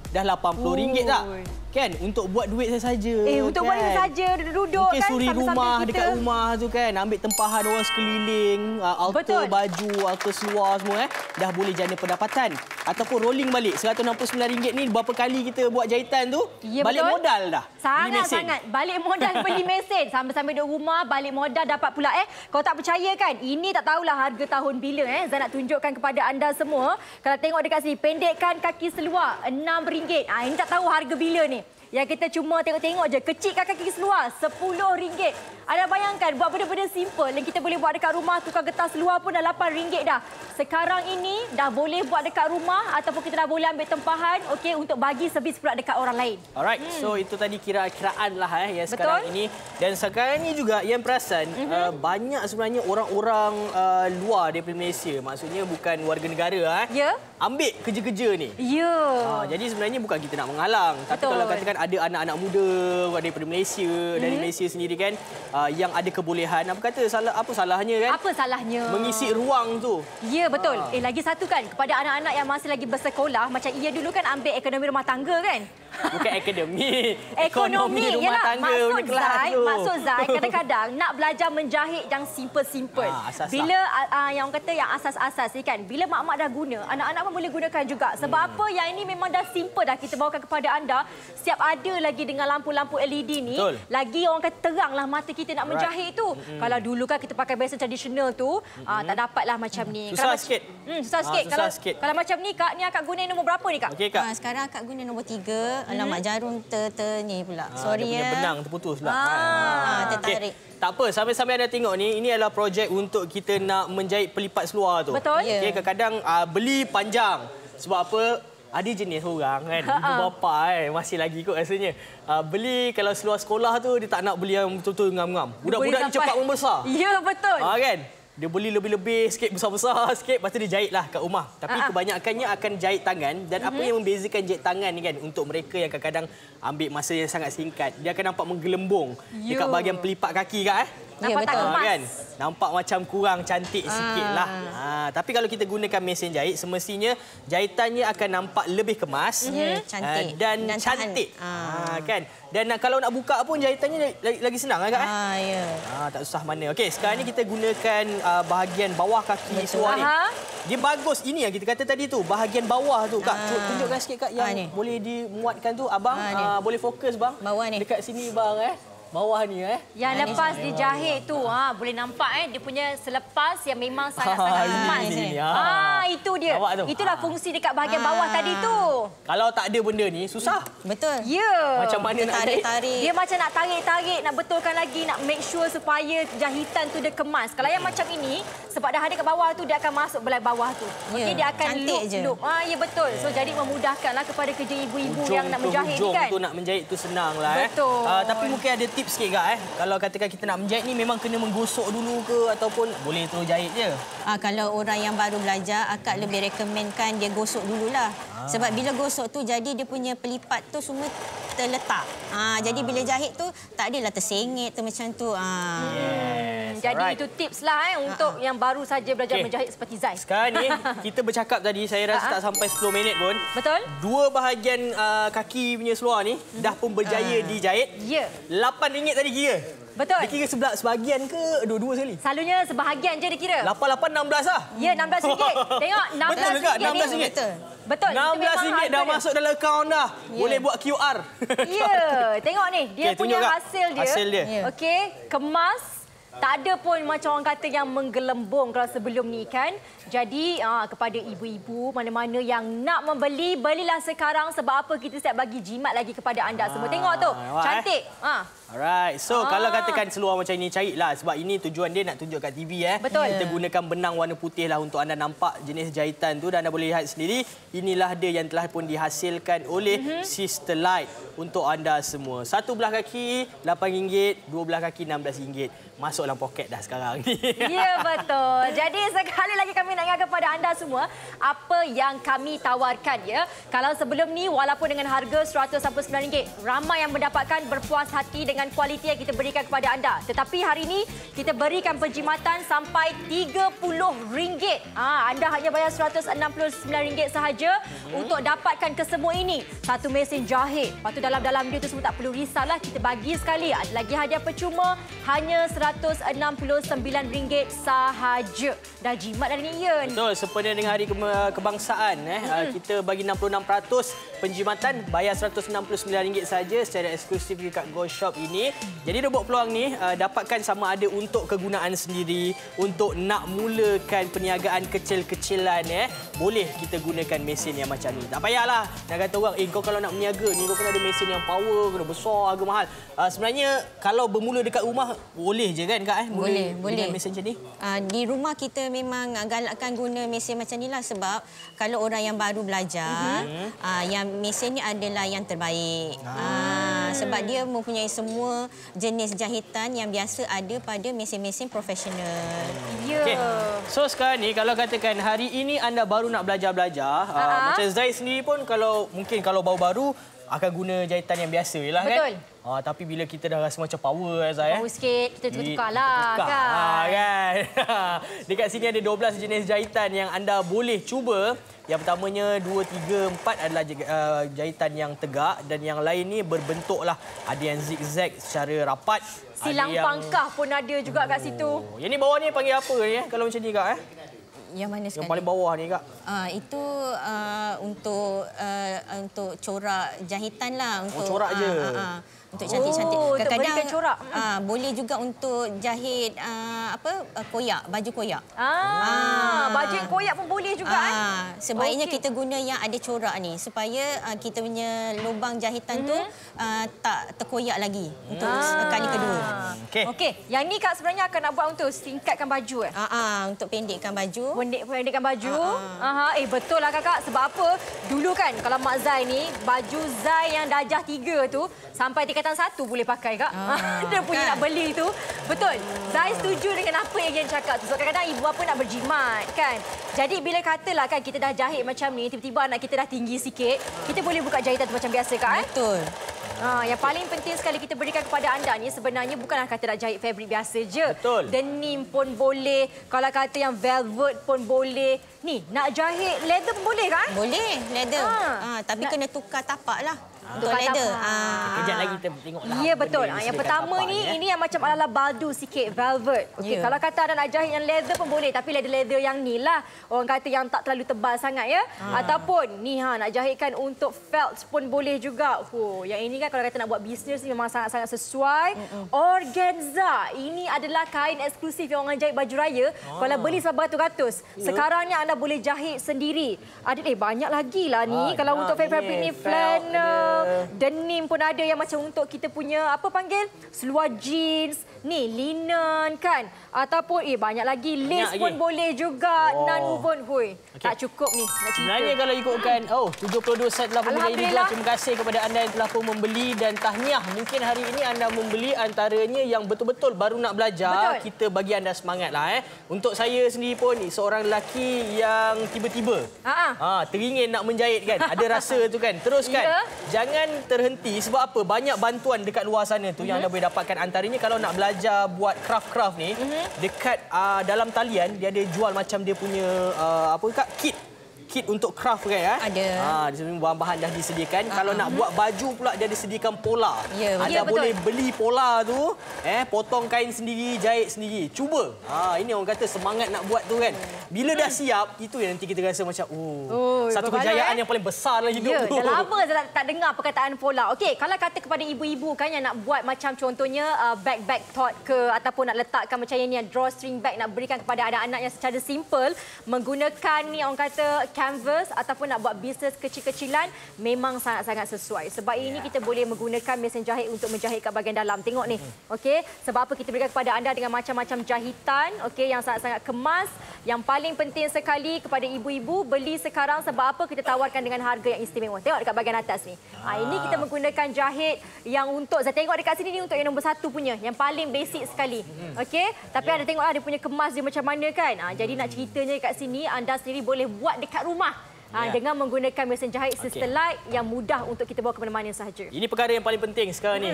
dah RM80 tak? Kan? Untuk buat duit saya saja. Untuk buat duit saja, duduk mungkin kan. Mungkin suri rumah kita dekat rumah tu kan. Ambil tempahan orang sekeliling. Alter baju, alter seluar semua dah boleh jana pendapatan. Ataupun rolling balik. RM169 ni berapa kali kita buat jahitan tu. Ya, balik modal dah. Sangat-sangat. Balik modal beli mesin. Sambil-sambil duduk rumah, balik modal dapat pula. Kau tak percaya kan? Ini tak tahulah harga tahun bila. Zan nak tunjukkan kepada anda semua. Kalau tengok dekat sini, pendekkan kaki seluar RM6. Ini tak tahu harga bila ni. yang kita cuma tengok-tengok je. Kecilkan kaki seluar, RM10. Anda bayangkan buat benda-benda simple yang kita boleh buat dekat rumah, tukar getah seluar pun dah RM8 dah. Sekarang ini dah boleh buat dekat rumah ataupun kita dah boleh ambil tempahan okey untuk bagi servis pula dekat orang lain. Alright, so itu tadi kiraan lah yang sekarang ini. Dan sekarang ini juga yang perasan banyak sebenarnya orang-orang luar daripada Malaysia. Maksudnya bukan warga negara ambil kerja-kerja ni. Ya. Jadi sebenarnya bukan kita nak menghalang. Tapi kalau katakan ada anak-anak muda daripada Malaysia, dari Malaysia sendiri kan, yang ada kebolehan, apa salahnya kan? Apa salahnya? Mengisi ruang tu. Ya, betul. Lagi satu kan, kepada anak-anak yang masih lagi bersekolah, macam ia dulu kan ambil ekonomi rumah tangga kan? Bukan akademi. Ekonomi rumah tangga punya kelas tu. Maksud Zai, kadang-kadang nak belajar menjahit yang simple-simple. Bila yang orang kata yang asas-asas ni kan, bila mak-mak dah guna, anak-anak pun boleh gunakan juga. Sebab apa? Yang ini memang dah simple dah kita bawakan kepada anda. Siap ada lagi dengan lampu-lampu LED ni. Betul. Lagi orang kata teranglah mata kita nak menjahit tu. Kalau dulu kan kita pakai biasa tradisional tu, tak dapatlah macam ni. Susah sikit. Susah sikit. Kalau macam ni Kak, ni akak guna nombor berapa ni Kak? Okey Kak. Sekarang akak guna nombor 3. Alamak, jarum ni pula. Sorry dia punya benang terputus pula. Tertarik. Okay. Tak apa, sambil-sambil anda tengok ni, ini adalah projek untuk kita nak menjahit pelipat seluar tu. Betul. Okay, kadang-kadang beli panjang. Sebab apa? Ada jenis orang kan, ibu bapa masih lagi kot rasanya. Beli kalau seluar sekolah tu, dia tak nak beli yang betul-betul ngam-ngam. Budak-budak ni cepat membesar. Ya, betul. Kan? Dia beli lebih-lebih sikit, besar-besar sikit, lepas tu dia jahitlah kat rumah. Tapi kebanyakannya akan jahit tangan. Dan apa yang membezakan jahit tangan ni kan, untuk mereka yang kadang-kadang ambil masa yang sangat singkat, dia akan nampak menggelembung dekat bahagian pelipat kaki Kak. Nampak tak kemas. Kan? Nampak macam kurang cantik sikit lah. Tapi kalau kita gunakan mesin jahit, semestinya jahitannya akan nampak lebih kemas cantik dan cantik. Kan? Dan kalau nak buka pun jahitannya lagi senang kan? Ya. Tak susah mana. Okey, sekarang ni kita gunakan bahagian bawah kaki seluar ni. Dia bagus. Ini yang kita kata tadi tu, bahagian bawah tu Kak. Tunjukkan sikit Kak yang boleh dimuatkan tu. Abang boleh fokus bang. Bawah ni. Dekat sini bang bawah ni Yang lepas dijahit tu boleh nampak dia punya selepas yang memang sangat-sangat kemas. Itu dia. Itulah fungsi dekat bahagian bawah tadi tu. Kalau tak ada benda ni susah. Betul. Ya. Macam mana nak tarik-tarik. Dia macam nak tarik-tarik, nak betulkan lagi, nak make sure supaya jahitan tu dia kemas. Kalau yang macam ini, sebab dah ada kat bawah tu, dia akan masuk belah bawah tu. Okey, dia akan loop. Ya betul. So jadi memudahkanlah kepada kerja ibu-ibu yang nak menjahit ni kan. Hujung tu nak menjahit tu senang lah. Betul. Tapi mungkin ada tips sikit Kak. Kalau katakan kita nak menjahit ni, memang kena menggosok dulu ke ataupun boleh terus jahit je? Kalau orang yang baru belajar, akak lebih rekomenkan dia gosok dululah. Sebab bila gosok tu, jadi dia punya pelipat tu semua terletak. Jadi bila jahit tu, tak adalah tersengit tu macam tu. Jadi itu tips lah untuk yang baru saja belajar menjahit seperti Zai. Sekarang ni, kita bercakap tadi, saya rasa tak sampai 10 minit pun. Betul. Dua bahagian kaki punya seluar ni, dah pun berjaya dijahit. Ya. RM8 tadi kira. Betul. Dia kira sebahagian ke dua-dua sekali? Selalunya sebahagian je dia kira. 88, 16 lah. Ya, RM16. Tengok, RM16. Betul juga, RM16. Betul. RM16 dah masuk dalam akaun dah. Boleh buat QR. Ya, tengok ni. Dia punya hasil dia. Okey, kemas. Tak ada pun macam orang kata yang menggelembung kalau sebelum ni kan. Jadi kepada ibu-ibu mana-mana yang nak membeli, belilah sekarang sebab apa kita siap bagi jimat lagi kepada anda semua. Tengok tu, cantik. Alright, so kalau katakan seluar macam ini, carilah. Sebab ini tujuan dia nak tunjuk kat TV. Betul. Kita gunakan benang warna putih lah untuk anda nampak jenis jahitan tu. Dan anda boleh lihat sendiri, inilah dia yang telah pun dihasilkan oleh Sisterlite untuk anda semua. Satu belah kaki RM8, dua belah kaki RM16. Masuk dalam poket dah sekarang ni. Ya, betul. Jadi sekali lagi kami nak ingat kepada anda semua apa yang kami tawarkan ya. Kalau sebelum ni walaupun dengan harga RM199, ramai yang mendapatkan berpuas hati dengan kualiti yang kita berikan kepada anda. Tetapi hari ini kita berikan penjimatan sampai RM30. Anda hanya bayar RM169 sahaja untuk dapatkan kesemua ini. Satu mesin jahit. Lepas tu dalam-dalam dia tu semua tak perlu risaulah. Kita bagi sekali. Ada lagi hadiah percuma hanya RM169 sahaja. Dah jimat dah ni, Ian. Betul, sempena dengan Hari Kebangsaan. Kita bagi 66% penjimatan, bayar RM169 saja secara eksklusif dekat Go Shop. ini. Jadi robot peluang ni dapatkan sama ada untuk kegunaan sendiri, untuk nak mulakan perniagaan kecil-kecilan. Boleh kita gunakan mesin yang macam ni. Tak payahlah nak kata orang, kau kalau nak berniaga ni, kau kena ada mesin yang power, kena besar, harga mahal. Sebenarnya kalau bermula dekat rumah, boleh je kan Kak? Boleh. Dengan mesin macam ni? Di rumah kita memang galakkan guna mesin macam ni lah sebab kalau orang yang baru belajar, yang mesin ni adalah yang terbaik. Sebab dia mempunyai semua jenis jahitan yang biasa ada pada mesin-mesin profesional. Ya. Okay. So sekarang ni kalau katakan hari ini anda baru nak belajar-belajar, macam Zai sendiri pun mungkin kalau baru-baru akan guna jahitan yang biasa je lah kan? Betul. Tapi bila kita dah rasa macam power, Zai. Power sikit, kita tukar lah kan? Dekat sini ada 12 jenis jahitan yang anda boleh cuba. Yang pertamanya 2, 3, 4 adalah jahitan yang tegak dan yang lain ni berbentuk lah. Ada yang zigzag secara rapat. Silang pangkah pun ada juga kat situ. Yang ni bawah ni panggil apa ni kalau macam ni Kak? Yang mana sekali? Yang paling bawah ni Kak? Itu untuk corak jahitan lah. Untuk, corak je? Untuk cantik-cantik. Kadang-kadang corak. Boleh juga untuk jahit koyak, baju koyak. Baju koyak pun boleh juga Sebaiknya kita guna yang ada corak ni supaya kita punya lubang jahitan tu tak terkoyak lagi untuk kali kedua. Okey, yang ni Kak sebenarnya akan nak buat untuk singkatkan baju untuk pendekkan baju. Pendekkan baju. Betul lah Kakak. Sebab apa? Dulu kan kalau Mak Zai ni, baju Zai yang darjah 3 tu sampai tingkatan 1 boleh pakai Kak. Dia punya nak beli tu. Betul. Zai setuju dengan apa yang Yen cakap tu. So kadang-kadang ibu apa nak berjimat kan. Jadi bila katalah kan kita dah jahit macam ni, tiba-tiba anak kita dah tinggi sikit, kita boleh buka jahitan tu macam biasa Kak. Betul. Yang paling penting sekali kita berikan kepada anda ni sebenarnya bukanlah kata nak jahit fabric biasa je. Betul. Denim pun boleh. Kalau kata yang velvet pun boleh. Ni, nak jahit leather pun boleh kan? Boleh, leather. Tapi kena tukar tapak lah. Untuk leather. Kejap lagi kita tengoklah. Ya, betul. Yang pertama ni, ini yang macam ala-ala baldu sikit, velvet. Okey, kalau kata anda nak jahit yang leather pun boleh. Tapi leather-leather yang ni lah. Orang kata yang tak terlalu tebal sangat ya. Ataupun ni nak jahitkan untuk felt pun boleh juga. Yang ini kan kalau kata nak buat bisnes ni memang sangat-sangat sesuai. Organza. Ini adalah kain eksklusif yang orang jahit baju raya. Kalau beli sebab beratus-ratus. Sekarang ni anda boleh jahit sendiri. Ada banyak lagi lah ni. Kalau untuk fabric ni flannel. Denim pun ada yang macam untuk kita punya apa panggil seluar jeans ni linen kan ataupun banyak lagi lace pun boleh juga non-woven tak cukup ni nak cerita. Sebenarnya kalau ikutkan 72 set telah pun menjadi dijual. Terima kasih kepada anda yang telah pun membeli dan tahniah mungkin hari ini anda membeli antaranya yang betul-betul baru nak belajar. Kita bagi anda semangatlah Untuk saya sendiri pun seorang lelaki yang tiba-tiba teringin nak menjahit kan. Ada rasa tu kan. Teruskan. Jangan terhenti sebab apa? Banyak bantuan dekat luar sana tu yang anda boleh dapatkan antaranya kalau nak belajar buat craft-craft ni dekat dalam talian dia ada jual macam dia punya kit untuk craft kan Ada. Di sini bahan-bahan dah disediakan. Kalau nak buat baju pula dia disediakan pola. Anda boleh beli pola tu, potong kain sendiri, jahit sendiri. Cuba. Ini orang kata semangat nak buat tu kan. Bila dah siap, itu yang nanti kita rasa macam satu kejayaan yang paling besar dalam hidup tu. Dah lama saya tak dengar perkataan pola. Okey, kalau kata kepada ibu-ibu kan yang nak buat macam contohnya bag tote ke ataupun nak letakkan macam yang drawstring bag nak berikan kepada anak-anak yang secara simple menggunakan ni orang kata canvas ataupun nak buat bisnes kecil-kecilan memang sangat-sangat sesuai. Sebab ini kita boleh menggunakan mesin jahit untuk menjahit kat bahagian dalam. Tengok ni. Okey, sebab apa kita berikan kepada anda dengan macam-macam jahitan, okey yang sangat-sangat kemas. Yang paling penting sekali kepada ibu-ibu beli sekarang sebab apa kita tawarkan dengan harga yang istimewa. Tengok dekat bahagian atas ni. Ini kita menggunakan jahit yang untuk saya tengok dekat sini ni untuk yang nombor 1 punya, yang paling basic sekali. Okey, tapi ada tengok dia punya kemas dia macam mana kan. Jadi nak ceritanya dekat sini anda sendiri boleh buat dekat rumah dengan menggunakan mesin jahit Sister Light yang mudah untuk kita bawa ke mana-mana sahaja. Ini perkara yang paling penting sekarang ni.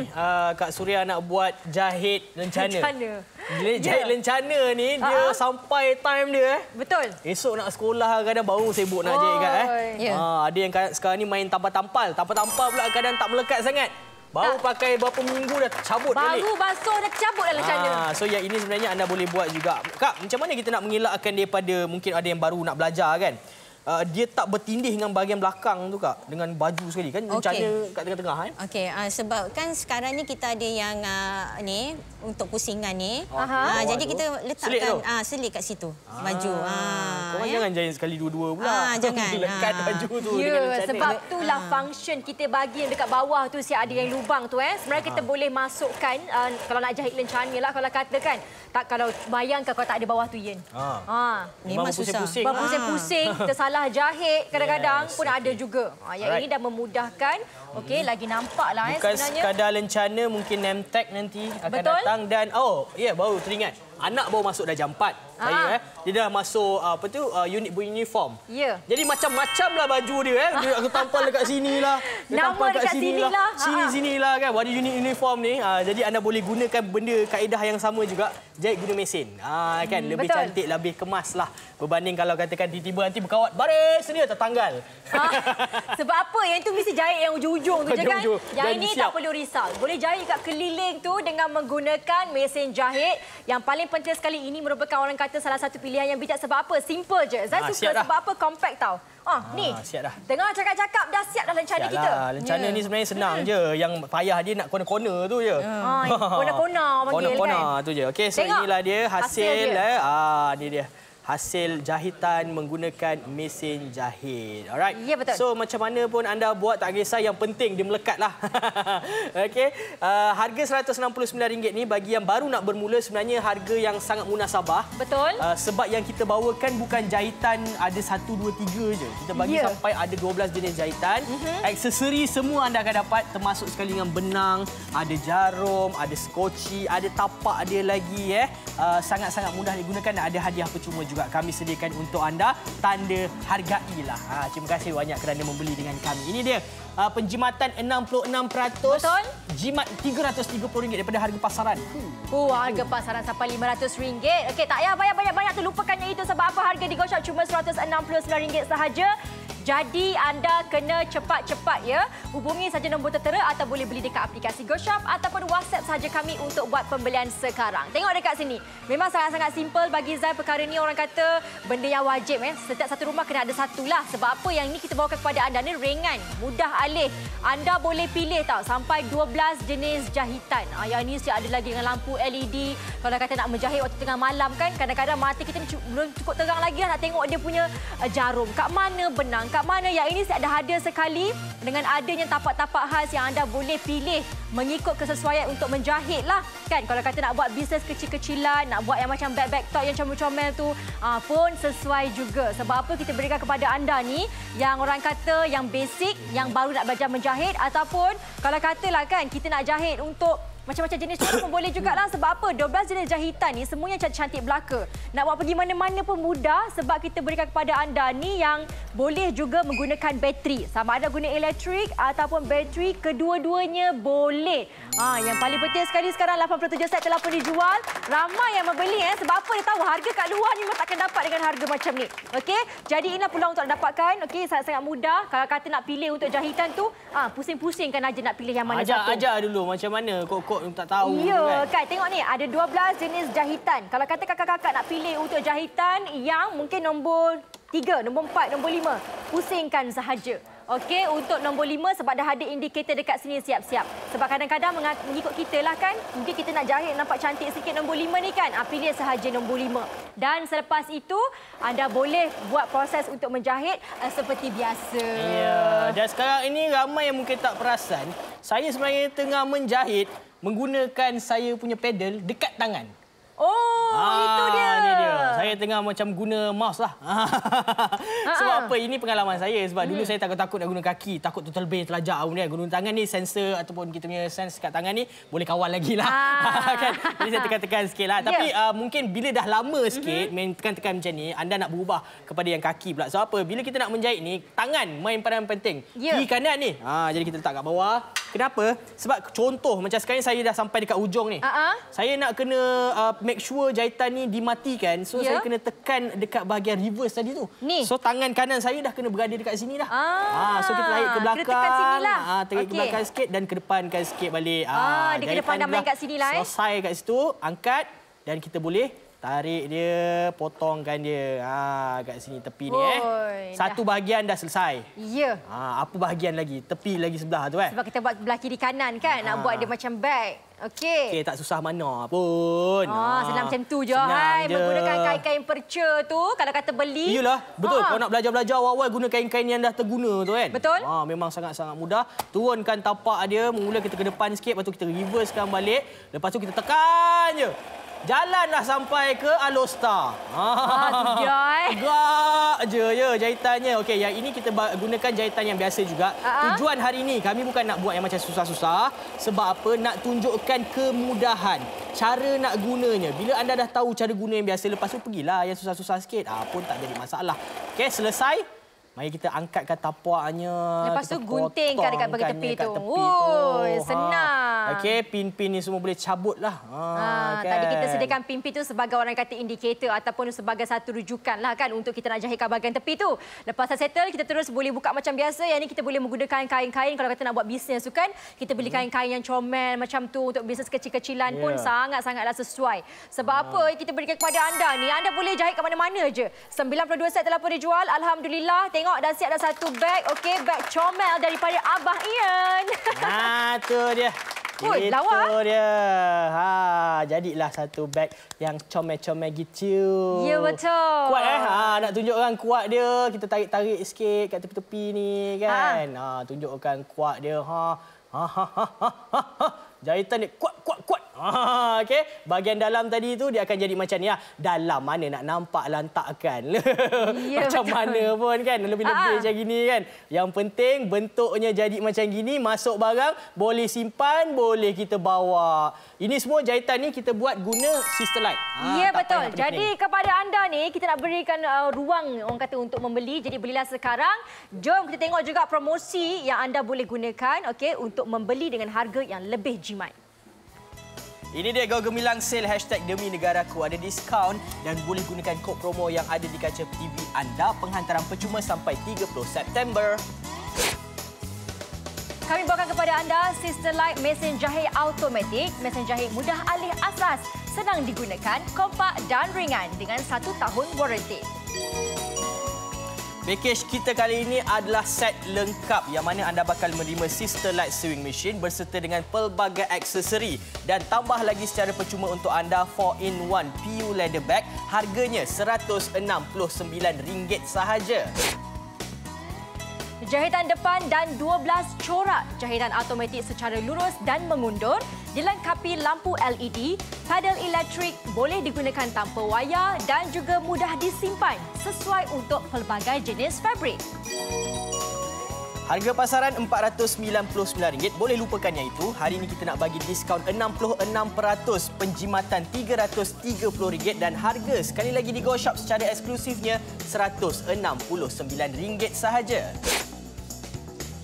Kak Suria nak buat jahit lencana. Jahit lencana ni dia sampai time dia. Betul. Esok nak sekolah kadang baru sibuk nak jahit kan. Ada yang sekarang ni main tampal-tampal. Tampal-tampal pula kadang tak melekat sangat. Baru pakai berapa minggu dah cabut balik. Baru basuh dah cabut dalam lencana. So yang ini sebenarnya anda boleh buat juga. Kak, macam mana kita nak mengelakkan daripada mungkin ada yang baru nak belajar kan? dia tak bertindih dengan bahagian belakang tu Kak, dengan baju sekali kan, rencana kat tengah-tengah kan. Okey, sebab kan sekarang ni kita ada yang ni untuk pusingan ni. Jadi kita letakkan selit kat situ baju. Korang jangan jahit sekali dua-dua pula. Jangan. Lekat baju tu dengan Ya, rencana. sebab itulah function kita bagi yang dekat bawah tu siap ada yang lubang tu Sebenarnya kita boleh masukkan kalau nak jahit lencana lah kalau katakan. Tak, kalau bayangkan kalau tak ada bawah tu Yen. Memang susah. Berpusing-pusing, kita salah jahit kadang-kadang pun ada juga. Yang ini dah memudahkan. Okey, lagi nampak lah Bukan sebenarnya. sekadar lencana, mungkin name tag nanti akan datang. Dan baru teringat. Anak baru masuk dah jam 4. Saya dia dah masuk unit beruniform. Ya. Jadi macam-macam lah baju dia Dia aku tampal dekat sini lah. Nama dekat sini lah. Sini lah kan. Ada unit uniform ni. Jadi anda boleh gunakan benda kaedah yang sama juga. Jahit guna mesin. Kan lebih cantik, lebih kemas lah. Berbanding kalau katakan tiba-tiba nanti berkawat baris dia tertanggal. Sebab apa? Yang tu mesti jahit yang ujung-ujung tu je kan. Yang ini siap. tak perlu risau. Boleh jahit kat keliling tu dengan menggunakan mesin jahit. Yang paling penting sekali ini merupakan orang kata salah satu pilihan yang bijak. Sebab apa? Simple je. Saya suka sebab apa? Compact tau. Ni. Siap dah. Tengah cakap-cakap dah siap dah lencana kita. Lencana ni sebenarnya senang je. Yang payah dia nak corner-corner tu je. Kona-kona panggil kan. Kona-kona tu je. Okey, so inilah dia hasil ni dia. Hasil jahitan menggunakan mesin jahit. Alright. Ya, betul. So macam mana pun anda buat tak kisah, yang penting dia melekat lah. Okey. Harga RM169 ni bagi yang baru nak bermula sebenarnya harga yang sangat munasabah. Betul. Sebab yang kita bawakan bukan jahitan ada 1, 2, 3 je. Kita bagi sampai ada 12 jenis jahitan. Aksesori semua anda akan dapat, termasuk sekali dengan benang, ada jarum, ada skoci, ada tapak dia lagi. Sangat-sangat mudah digunakan dan ada hadiah percuma juga kami sediakan untuk anda, tanda hargailah. Terima kasih banyak kerana membeli dengan kami. Ini dia penjimatan 66%. Betul. Jimat RM330 daripada harga pasaran. Harga pasaran sampai RM500. Okey, tak payah bayar banyak-banyak tu, lupakan yang itu. Sebab apa? Harga di GoShop cuma RM169 sahaja. Jadi anda kena cepat-cepat ya. Hubungi saja nombor tertera atau boleh beli dekat aplikasi GoShop ataupun WhatsApp saja kami untuk buat pembelian sekarang. Tengok dekat sini. Memang sangat-sangat simple bagi Zai perkara ni, orang kata benda yang wajib Setiap satu rumah kena ada satulah. Sebab apa, yang ni kita bawakan kepada anda ni ringan, mudah alih. Anda boleh pilih sampai 12 jenis jahitan. Yang ni ada lagi dengan lampu LED. Kalau kata nak menjahit waktu tengah malam kan, kadang-kadang mata kita ni belum cukup terang lagi nak tengok dia punya jarum. Kat mana benang, kat mana. Yang ini ada hadir sekali dengan adanya tapak-tapak khas yang anda boleh pilih mengikut kesesuaian untuk menjahit lah kan. Kalau kata nak buat bisnes kecil-kecilan, nak buat yang macam bag-bag top yang comel-comel tu pun sesuai juga. Sebab apa, kita berikan kepada anda ni yang orang kata yang basic, yang baru nak belajar menjahit, ataupun kalau katalah kan kita nak jahit untuk macam-macam jenis pun boleh jugalah. Sebab apa? 12 jenis jahitan ni semuanya cantik-cantik belaka. Nak buat pergi mana-mana pun mudah sebab kita berikan kepada anda ni yang boleh juga menggunakan bateri. Sama ada guna elektrik ataupun bateri, kedua-duanya boleh. Yang paling penting sekali sekarang 87 set telah pun dijual. Ramai yang membeli sebab apa? Dia tahu harga kat luar ni memang takkan dapat dengan harga macam ni. Okey? Jadi inilah peluang untuk dapatkan. Okey, sangat-sangat mudah. Kalau kata nak pilih untuk jahitan tu, pusing-pusingkan aja nak pilih yang mana satu. Ajar dulu macam mana kok tak tahu. Ya, kan. Tengok ni, ada 12 jenis jahitan. Kalau kata kakak-kakak nak pilih untuk jahitan yang mungkin nombor 3, nombor 4, nombor 5, pusingkan sahaja. Okey, untuk nombor 5 sebab dah ada indikator dekat sini, siap-siap. Sebab kadang-kadang mengikut kita lah kan, mungkin kita nak jahit nampak cantik sikit nombor 5 ni kan, pilih sahaja nombor 5. Dan selepas itu, anda boleh buat proses untuk menjahit seperti biasa. Ya, dan sekarang ini ramai yang mungkin tak perasan, saya sebenarnya tengah menjahit menggunakan saya punya pedal dekat tangan. Itu dia. Ni dia. Saya tengah macam guna mouse lah. Sebab apa? Ini pengalaman saya. Sebab dulu saya takut-takut nak guna kaki. Takut terlebih terlajak. Guna tangan ni, sensor ataupun kita punya sense kat tangan ni boleh kawal lagi lah. Kan? Jadi saya tekan-tekan sikit lah. Tapi mungkin bila dah lama sikit main tekan-tekan macam ni, anda nak berubah kepada yang kaki pula. Sebab apa? Bila kita nak menjahit ni, tangan main peranan penting. Kiri kanan ni. Jadi kita letak kat bawah. Kenapa? Sebab contoh macam sekarang saya dah sampai dekat ujung ni. Saya nak kena make sure jahitan ni dimatikan. So saya kena tekan dekat bahagian reverse tadi tu. So tangan kanan saya dah kena berada dekat sini dah. So kita tarik ke belakang. Kita tekan sini lah. Tarik ke belakang sikit dan ke depankan sikit balik. Dia ke depan dah main kat sini lah. Selesai kat situ, angkat dan kita boleh Tarik dia, potongkan dia. Kat sini tepi ni Satu bahagian dah selesai. Ya. Apa bahagian lagi? Tepi lagi sebelah tu Sebab kita buat belah kiri kanan kan, nak buat dia macam bag. Okey. Tak susah mana pun. Senang macam tu je. Hai, menggunakan kain-kain perca tu kalau kata beli. Iyalah, betul. Kalau nak belajar-belajar awal-awal guna kain-kain yang dah terguna tu kan. Betul. Memang sangat-sangat mudah. Turunkan tapak dia, mula kita ke depan sikit, lepas tu kita reversekan balik. Lepas tu kita tekan je. Jalanlah sampai ke Alostar. Tegak je jahitannya. Okey, yang ini kita gunakan jahitan yang biasa juga. Tujuan hari ini kami bukan nak buat yang macam susah-susah. Sebab apa? Nak tunjukkan kemudahan. Cara nak gunanya. Bila anda dah tahu cara guna yang biasa, lepas tu pergilah yang susah-susah sikit. Pun tak jadi masalah. Okey, selesai. Mari kita angkatkan tapaknya. Lepas tu guntingkan dekat bahagian tepi tu. Senang. Okey, pin-pin ni semua boleh cabut lah. Kan? Tadi kita sediakan pin-pin tu sebagai orang kata indikator ataupun sebagai satu rujukan lah kan untuk kita nak jahitkan bahagian tepi tu. Lepas dah settle, kita terus boleh buka macam biasa. Yang ni kita boleh menggunakan kain-kain kalau kata nak buat bisnes tu kan. Kita beli kain-kain yang comel macam tu untuk bisnes kecil-kecilan pun sangat-sangatlah sesuai. Sebab apa? Kita berikan kepada anda ni. Anda boleh jahit ke mana-mana je. 92 set telah pun dijual. Alhamdulillah. Tengok dah siap dah satu beg. Okey, beg comel daripada Abah Ian. Tu dia. Lawa. Dia. Jadilah satu beg yang comel-comel gitu. Ya, betul. Kuat nak tunjuk orang kuat dia. Kita tarik-tarik sikit kat tepi-tepi ni kan. Tunjukkan kuat dia. Jahitan dia kuat. Okey, bahagian dalam tadi tu dia akan jadi macam ni. Dalam mana nak nampak lantakan. Macam betul. Mana pun kan. Lebih-lebih macam gini kan. Yang penting bentuknya jadi macam gini. Masuk barang, boleh simpan, boleh kita bawa. Ini semua jahitan ni kita buat guna Sisterlite. Ya, betul. Jadi kepada anda ni, kita nak berikan ruang orang kata untuk membeli. Jadi belilah sekarang. Jom kita tengok juga promosi yang anda boleh gunakan untuk membeli dengan harga yang lebih jimat. Ini dia Go Gemilang Sale #Demi Negaraku. Ada diskaun dan boleh gunakan kod promo yang ada di kaca TV anda. Penghantaran percuma sampai 30 September. Kami bawakan kepada anda Sisterlite mesin jahit automatik. Mesin jahit mudah alih asas, senang digunakan, kompak dan ringan dengan 1 tahun waranti. Pakej kita kali ini adalah set lengkap yang mana anda bakal menerima Sisterlite sewing machine berserta dengan pelbagai aksesori dan tambah lagi secara percuma untuk anda 4-in-1 PU leather bag. Harganya RM169 sahaja. Jahitan depan dan 12 corak. Jahitan automatik secara lurus dan mengundur. Dilengkapi lampu LED, pedal elektrik, boleh digunakan tanpa wayar dan juga mudah disimpan sesuai untuk pelbagai jenis fabrik. Harga pasaran RM499. Boleh lupakan yang itu. Hari ini kita nak bagi diskaun 66%, penjimatan RM330 dan harga sekali lagi di Go Shop secara eksklusifnya RM169 sahaja.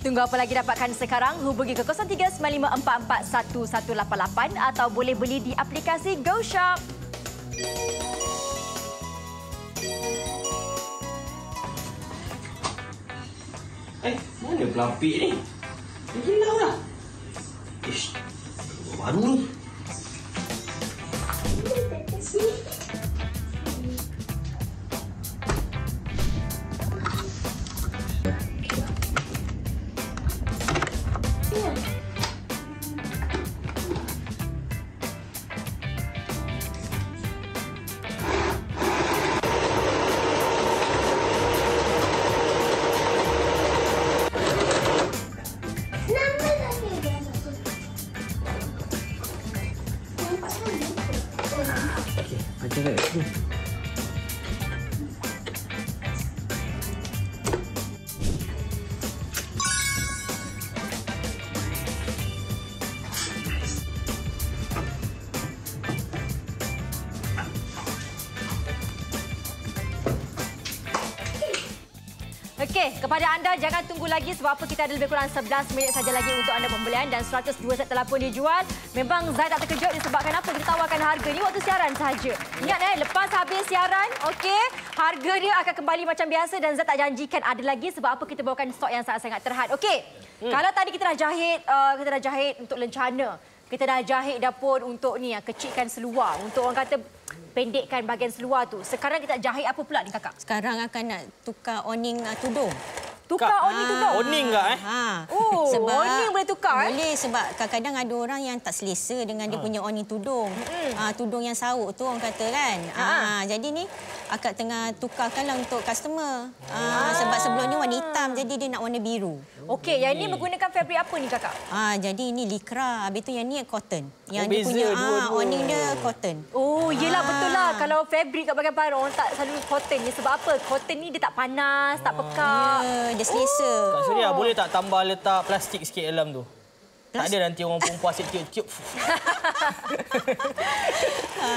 Tunggu apa lagi, dapatkan sekarang. Hubungi ke 0395441188 atau boleh beli di aplikasi Go Shop. Mana pelapik ni? Dia hilang dah. Baru ni. Okey, kepada anda jangan tunggu lagi sebab apa, kita ada lebih kurang 11 minit saja lagi untuk anda pembelian dan 102 set telah pun dijual. Memang Zai tak terkejut disebabkan apa kita tawarkan harga ni waktu siaran sahaja. Ingat lepas habis siaran, okey, harga dia akan kembali macam biasa dan Zai tak janjikan ada lagi sebab apa kita bawakan stok yang sangat-sangat terhad. Okey. Kalau tadi kita dah jahit untuk lencana. kita dah jahit dah pun untuk ni kecilkan seluar. Untuk orang kata pendekkan bahagian seluar tu. Sekarang kita jahit apa pula ni kakak? Sekarang akan nak tukar awning tudung. Tukar awning tudung? Awning tak Oh, sebab awning boleh tukar? Boleh sebab kadang-kadang ada orang yang tak selesa dengan dia punya awning tudung. Tudung yang sauk tu orang kata kan. Jadi ni akak tengah tukarkanlah untuk customer. Sebab sebelum ni warna hitam jadi dia nak warna biru. Okey, yang ni menggunakan fabric apa ni kakak? Jadi ini lycra, habis tu yang ni cotton. Yang dia beza punya dua-dua. awning dia cotton. Oh, yelah betul lah. Kalau fabric kat bahagian baru orang tak selalu cotton ni. Sebab apa? Cotton ni dia tak panas, tak pekat. Dia selesa. Kak Suria, boleh tak tambah letak plastik sikit dalam tu? Tak ada nanti orang perempuan asyik tiup-tiup.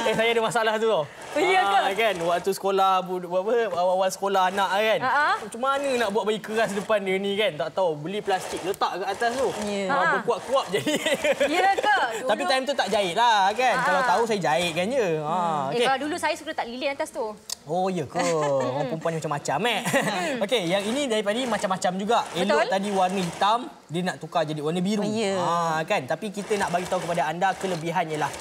Saya ada masalah tu tau. Ya ke? Kan, waktu sekolah, awal-awal sekolah anak kan. Macam mana nak buat bagi keras depan dia ni kan? Tak tahu, beli plastik letak kat atas tu. Berkuap-kuap jadi. Ya ke? Tapi time tu tak jahit lah kan. Kalau tahu saya jahitkan je. Okay. Kalau dulu saya suka letak lilin atas tu. Oh, ya ke? Orang perempuan ni macam-macam Okey, yang ini daripada ni macam-macam juga. Elok tadi warna hitam, dia nak tukar jadi warna biru. Kan? Tapi kita nak bagi tahu kepada anda kelebihannya lah.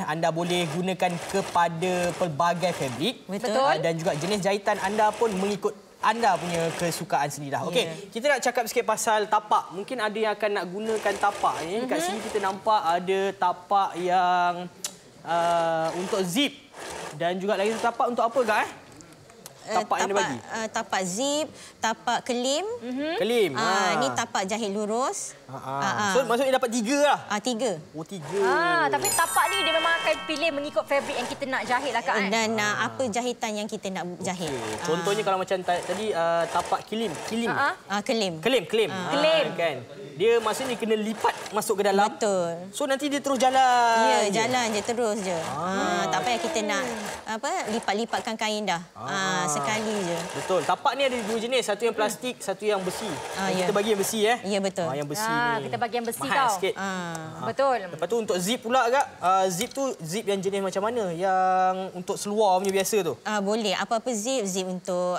Anda boleh gunakan kepada pelbagai fabrik. Betul. Dan juga jenis jahitan anda pun mengikut anda punya kesukaan sendiri dah. Okey, kita nak cakap sikit pasal tapak. Mungkin ada yang akan nak gunakan tapak ni. Kat sini kita nampak ada tapak yang untuk zip. Dan juga lagi satu tapak untuk apa kak? Tapak yang dia bagi? Tapak zip, tapak kelim. Kelim. Ni tapak jahit lurus. So maksudnya dapat 3 lah? 3. Oh, 3. Tapi tapak ni dia memang akan pilih mengikut fabric yang kita nak jahit lah kak. Dan apa jahitan yang kita nak jahit. Contohnya kalau macam tadi tapak kelim. Kelim. Kelim. Kelim. Kan? Dia maksudnya kena lipat masuk ke dalam. Betul. So nanti dia terus jalan. Ya, jalan je terus je. Tak payah kita nak lipat-lipatkan kain dah. Sekali je. Betul. Tapak ni ada 2 jenis, satu yang plastik, satu yang besi. Kita bagi yang besi Ya, betul. Yang besi ni. Kita bagi yang besi mahal tau. Sikit. Betul. Lepas tu untuk zip pula kak. Zip tu zip yang jenis macam mana? Yang untuk seluar punya biasa tu? Boleh. Apa-apa zip. Zip untuk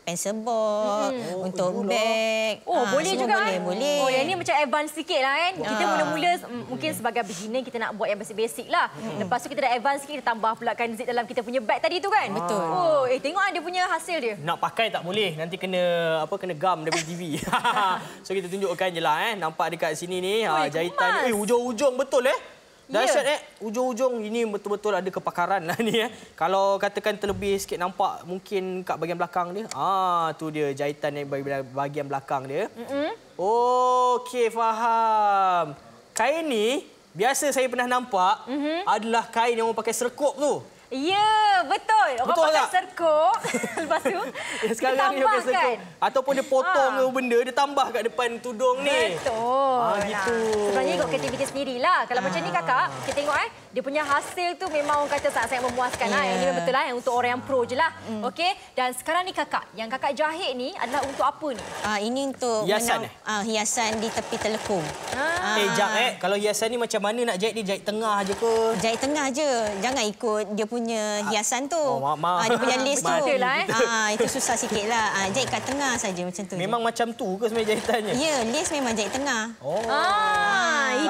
pencil box, untuk bag. Boleh juga. Boleh. Oh, yang ni macam advance sikit lah kan. Kita mula-mula mungkin sebagai beginner kita nak buat yang basic-basic lah. Lepas tu kita dah advance sikit, kita tambah pula kan zip dalam kita punya bag tadi tu kan. Betul. Oh, tengok dia punya hasil dia. Nak pakai tak boleh. Nanti kena gam daripada TV. So kita tunjukkan je lah nampak dekat sini ni jahitan. Ujung-ujung betul Dahsyat ujung-ujung ini betul-betul ada kepakaran lah ni Kalau katakan terlebih sikit nampak mungkin kat bahagian belakang dia. Tu dia jahitan yang bahagian belakang dia. Okey, faham. Kain ni biasa saya pernah nampak adalah kain yang orang pakai serkup tu. Ya, betul. Orang betul pakai tak? serkup. Lepas tu, sekarang dia pakai serkup. Ataupun dia potong ke benda, dia tambah kat depan tudung ni. Betul. Gitu. Sebenarnya ikut kreativiti sendirilah. Kalau macam ni kakak, kita tengok dia punya hasil tu memang orang kata sangat-sangat memuaskan. Yang ini betul lah, yang untuk orang yang pro je lah. Okey. Dan sekarang ni kakak, yang kakak jahit ni adalah untuk apa ni? Ini untuk hiasan hiasan di tepi telekung. Jap kalau hiasan ni macam mana nak jahit dia? Jahit tengah je ke? Jahit tengah je. Jangan ikut dia punya hiasan tu. Dia punya lace tu. Itu susah sikit lah. Jahit kat tengah saja macam tu. Memang macam tu ke sebenarnya jahitannya? Ya, lace memang jahit tengah.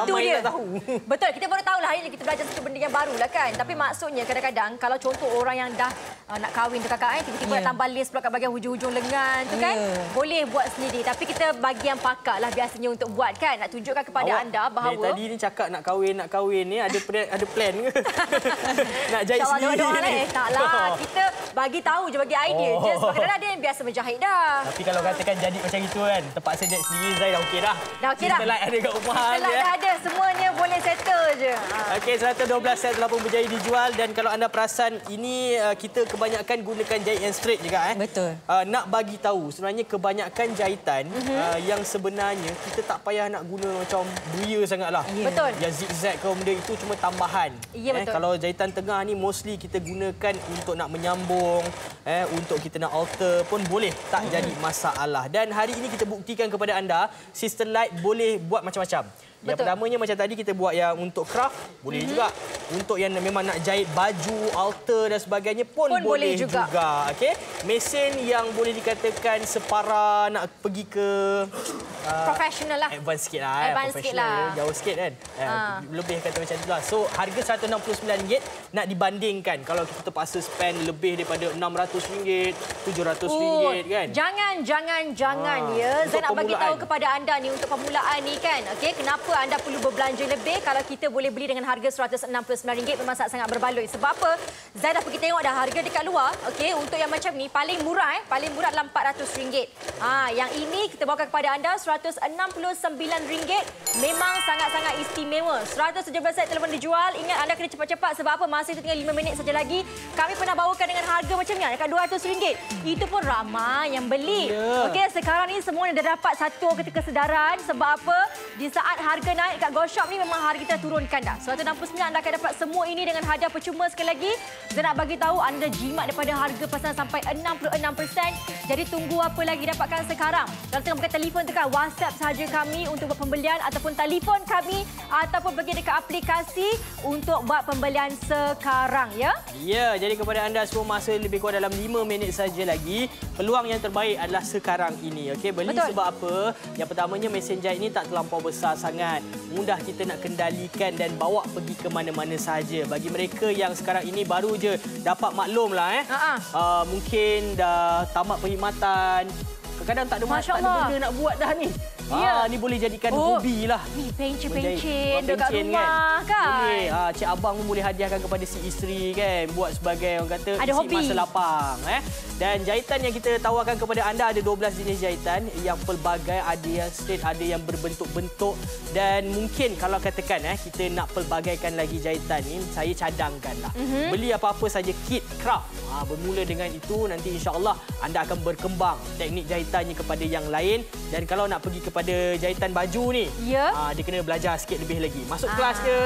Itu dia. Tak tahu. Betul, kita baru tahu lah hari ni kita belajar satu benda yang baru lah kan. Tapi maksudnya kadang-kadang kalau contoh orang yang dah nak kahwin tu kakak tiba-tiba nak tambah lace pula kat bahagian hujung-hujung lengan tu kan. Boleh buat sendiri. Tapi kita bagi yang pakar lah biasanya untuk buat kan. Nak tunjukkan kepada anda bahawa... Dari tadi ni cakap nak kahwin ni ada plan ke? Nak jahit sendiri ni? Taklah, kita bagi tahu je, bagi idea je. Sebab kadang-kadang ada yang biasa menjahit dah. Tapi kalau katakan jadi macam itu kan, terpaksa jahit sendiri, Zai dah okey dah. Dah okey dah. Kita light ada kat rumah. Kita light dah ada. Semuanya boleh settle je. Okey, 112 set telah pun berjaya dijual. Dan kalau anda perasan, ini kita kebanyakan gunakan jahit yang straight juga. Betul. Nak bagi tahu, sebenarnya kebanyakan jahitan yang sebenarnya kita tak payah nak guna macam buaya sangatlah. Betul. Yang zigzag ke benda itu cuma tambahan. Ya, betul. Kalau jahitan tengah ni mostly kita gunakan untuk nak menyambung, untuk kita nak alter pun boleh, tak jadi masalah. Dan hari ini kita buktikan kepada anda, Sister Light boleh buat macam-macam. Yang pertamanya macam tadi kita buat yang untuk craft, boleh juga. Untuk yang memang nak jahit baju, alter dan sebagainya pun boleh juga. Okey. Mesin yang boleh dikatakan separa nak pergi ke profesional lah. Advance sikit lah. Advance sikit lah. Jauh sikit kan. Lebih kata macam tu lah. So harga RM169 nak dibandingkan kalau kita terpaksa spend lebih daripada RM600, RM700 kan. Jangan ya. Saya nak bagi tahu kepada anda ni untuk permulaan ni kan. Okey, kenapa anda perlu berbelanja lebih kalau kita boleh beli dengan harga RM169 memang sangat berbaloi. Sebab apa? Saya dah pergi tengok dah harga dekat luar. Okey, untuk yang macam ni paling murah paling murah dalam RM400. Yang ini kita bawakan kepada anda RM169. Memang sangat-sangat istimewa. 117 set telefon dijual. Ingat anda kena cepat-cepat sebab apa? Masa itu tinggal 5 minit saja lagi. Kami pernah bawakan dengan harga macam ni dekat RM200. Itu pun ramai yang beli. Okey, sekarang ni semua dah dapat satu kesedaran sebab apa? Di saat harga naik kat Go Shop ni memang harga kita turunkan dah. RM169 anda akan dapat semua ini dengan hadiah percuma sekali lagi. Saya nak bagi tahu anda jimat daripada harga pasaran sampai 66%. Jadi tunggu apa lagi, dapatkan sekarang. Kalau tengah pakai telefon tekan WhatsApp sahaja kami untuk buat pembelian ataupun telefon kami ataupun pergi dekat aplikasi untuk buat pembelian sekarang ya. Ya, jadi kepada anda semua masa lebih kurang dalam 5 minit saja lagi. Peluang yang terbaik adalah sekarang ini. Okey, beli sebab apa? Yang pertamanya mesin jahit ini tak terlampau besar sangat. Mudah kita nak kendalikan dan bawa pergi ke mana-mana sahaja. Bagi mereka yang sekarang ini baru je dapat maklumlah mungkin dah tamat perkhidmatan. Kadang-kadang tak ada benda nak buat dah ni. Ni boleh jadikan hobi lah. Ni pencen dekat rumah kan. Boleh. Cik abang pun boleh hadiahkan kepada si isteri kan. Buat sebagai orang kata ada hobi masa lapang. Dan jahitan yang kita tawarkan kepada anda ada 12 jenis jahitan yang pelbagai, ada yang straight, ada yang berbentuk-bentuk. Dan mungkin kalau katakan kita nak pelbagaikan lagi jahitan ni, saya cadangkan lah. Beli apa-apa saja kit craft. Bermula dengan itu nanti insya-Allah anda akan berkembang teknik jahitannya kepada yang lain. Dan kalau nak pergi kepada jahitan baju ni, dia kena belajar sikit lebih lagi. Masuk kelas ke?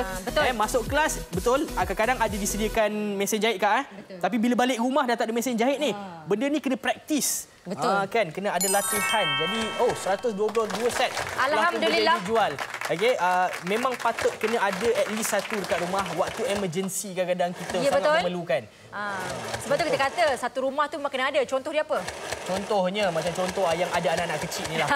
Masuk kelas, betul. Kadang-kadang ada disediakan mesin jahit Kak. Tapi bila balik rumah dah tak ada mesin jahit ni. Benda ni kena praktis. Betul. Kan kena ada latihan. Jadi 122 set. Alhamdulillah. Dijual. Okey, memang patut kena ada at least satu dekat rumah waktu emergency kadang-kadang kita sangat memerlukan. Sebab tu kita kata satu rumah tu memang kena ada. Contoh dia apa? Contohnya macam contoh yang ada anak-anak kecil ni lah.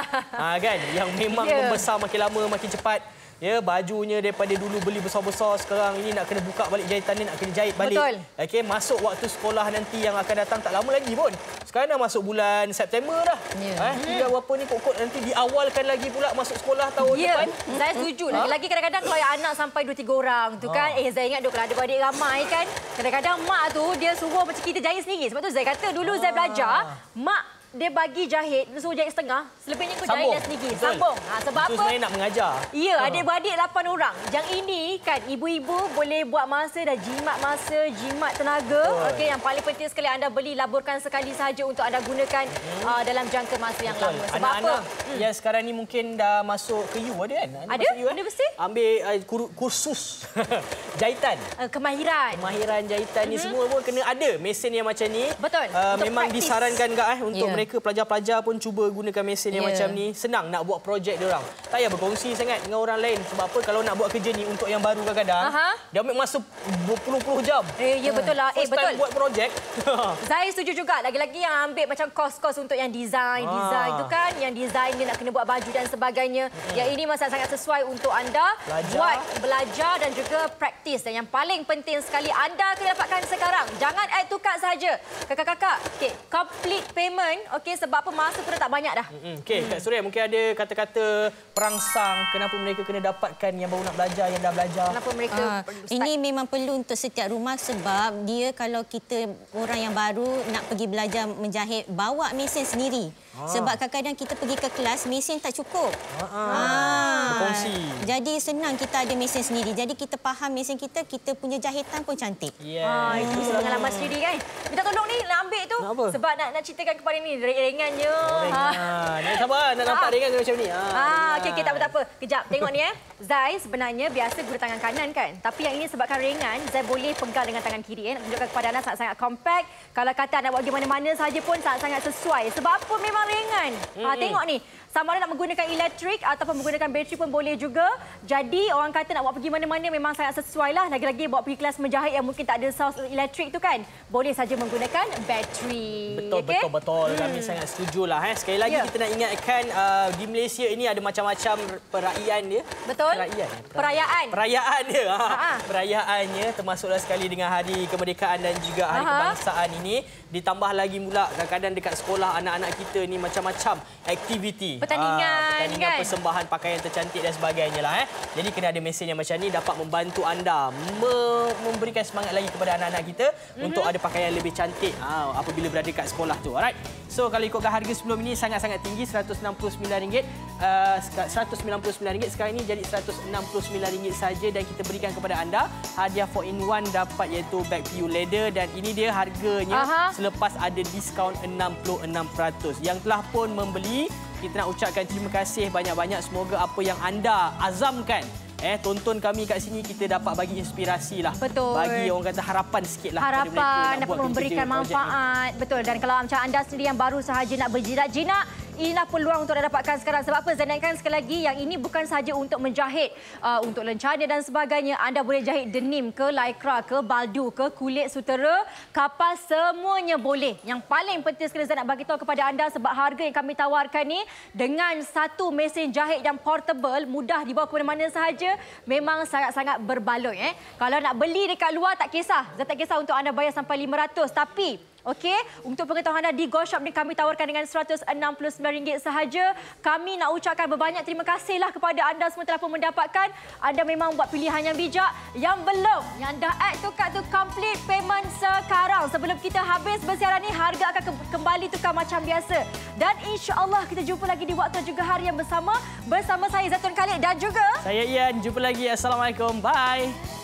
Kan yang memang membesar makin lama makin cepat. Ya, bajunya daripada dulu beli besar-besar, sekarang ini nak kena buka balik jahitan ni, nak kena jahit balik. Betul. Okey, masuk waktu sekolah nanti yang akan datang tak lama lagi pun. Sekarang dah masuk bulan September dah. Tinggal berapa ni kok nanti diawalkan lagi pula masuk sekolah tahun depan. Saya setuju. Lagi-lagi kadang-kadang kalau anak sampai 2-3 orang tu kan, saya ingat kalau ada adik ramai kan, kadang-kadang mak tu dia suruh macam kita jahit sendiri. Sebab tu saya kata dulu saya belajar, mak dia bagi jahit, dia suruh jahit setengah, selebihnya kau jahit dah sendiri. Sambung. Sebab apa? Itu sebenarnya nak mengajar. Ya, adik-beradik 8 orang. Yang ini kan ibu-ibu boleh buat masa dah, jimat masa, jimat tenaga. Okey, yang paling penting sekali anda beli, laburkan sekali saja untuk anda gunakan dalam jangka masa yang lama. Sebab anak-anak apa? yang sekarang ni mungkin dah masuk ke U ada kan? Ada? Ada mesti? Ambil kursus jahitan. Kemahiran Jahitan ni semua pun kena ada mesin yang macam ni. Betul. Memang disarankan Kak untuk mereka pelajar-pelajar pun cuba gunakan mesin yang macam ni. Senang nak buat projek dia orang. Tak payah berkongsi sangat dengan orang lain. Sebab apa? Kalau nak buat kerja ni untuk yang baru kadang-kadang, dia ambil masa berpuluh-puluh jam. Ya betul lah. First betul. time buat projek. Saya setuju juga. Lagi-lagi yang ambil macam kos-kos untuk yang design tu kan. Yang design dia nak kena buat baju dan sebagainya. Yang ini masa sangat sesuai untuk anda buat belajar dan juga praktis. Dan yang paling penting sekali anda kena dapatkan sekarang. Jangan add to cart saja. Kakak-kakak, complete payment. Okey, sebab apa masa tu dah tak banyak dah. Okey, Kak Suria mungkin ada kata-kata perangsang kenapa mereka kena dapatkan yang baru nak belajar, yang dah belajar. Kenapa mereka ini memang perlu untuk setiap rumah sebab dia kalau kita orang yang baru nak pergi belajar menjahit, bawa mesin sendiri. Sebab kadang-kadang kita pergi ke kelas mesin tak cukup. Berkongsi. Jadi senang kita ada mesin sendiri. Jadi kita faham mesin kita punya jahitan pun cantik. Itu pengalaman sendiri kan. Minta tolong ni nak ambil tu. Kenapa? Sebab nak ceritakan kepada ni ringannya. Nak sabar nak nampak ringan macam ni. Okey, tak apa. Kejap, tengok ni Zai sebenarnya biasa guna tangan kanan kan. Tapi yang ini sebabkan ringan, Zai boleh pegang dengan tangan kiri. Nak tunjukkan kepada anda sangat-sangat compact. Kalau kata anda buat di mana-mana saja pun sangat-sangat sesuai. Sebab apa? Memang ringan. Tengok ni. Sama ada nak menggunakan elektrik ataupun menggunakan bateri pun boleh juga. Jadi orang kata nak bawa pergi mana-mana memang sangat sesuai lah. Lagi-lagi bawa pergi kelas menjahit yang mungkin tak ada source elektrik tu kan. Boleh saja menggunakan bateri. Betul. Kami sangat setujulah. Sekali lagi kita nak ingatkan di Malaysia ini ada macam-macam perayaan dia. Betul. Perayaan dia. Perayaannya termasuklah sekali dengan Hari Kemerdekaan dan juga Hari Kebangsaan ini. Ditambah lagi mula kadang-kadang dekat sekolah anak-anak kita ni macam-macam aktiviti. Pertandingan kan? Persembahan pakaian tercantik dan sebagainya lah. Jadi kena ada mesej yang macam ni dapat membantu anda memberikan semangat lagi kepada anak-anak kita untuk ada pakaian lebih cantik apabila berada dekat sekolah tu. Alright. So kalau ikutkan harga sebelum ini sangat-sangat tinggi RM169. RM199 sekarang ini jadi RM169 saja dan kita berikan kepada anda hadiah 4-in-1 dapat iaitu bag PU leather dan ini dia harganya selepas ada diskaun 66%. Yang telah pun membeli, kita nak ucapkan terima kasih banyak-banyak. Semoga apa yang anda azamkan tonton kami kat sini, kita dapat bagi inspirasi lah. Betul. Bagi orang kata harapan sikit lah. Harapan dapat memberikan manfaat. Betul. Dan kalau macam anda sendiri yang baru sahaja nak berjinak-jinak, inilah peluang untuk anda dapatkan sekarang. Sebab apa? Zainkan sekali lagi, yang ini bukan sahaja untuk menjahit, untuk lencana dan sebagainya. Anda boleh jahit denim ke, lycra ke, baldu ke, kulit sutera, kapal, semuanya boleh. Yang paling penting sekali saya nak bagi tahu kepada anda sebab harga yang kami tawarkan ni dengan satu mesin jahit yang portable, mudah dibawa ke mana-mana sahaja, memang sangat-sangat berbaloi. Kalau nak beli dekat luar tak kisah. Tak kisah untuk anda bayar sampai RM500. Tapi okey, untuk pengetahuan anda di Go Shop ni kami tawarkan dengan RM169 sahaja. Kami nak ucapkan berbanyak terima kasihlah kepada anda semua telah pun mendapatkan. Anda memang buat pilihan yang bijak. Yang belum, yang dah add tukar tu complete payment sekarang. Sebelum kita habis bersiaran ni, harga akan kembali tukar macam biasa. Dan insya-Allah kita jumpa lagi di waktu juga hari yang bersama saya Zaitun Khalid dan juga saya Ian. Jumpa lagi. Assalamualaikum. Bye.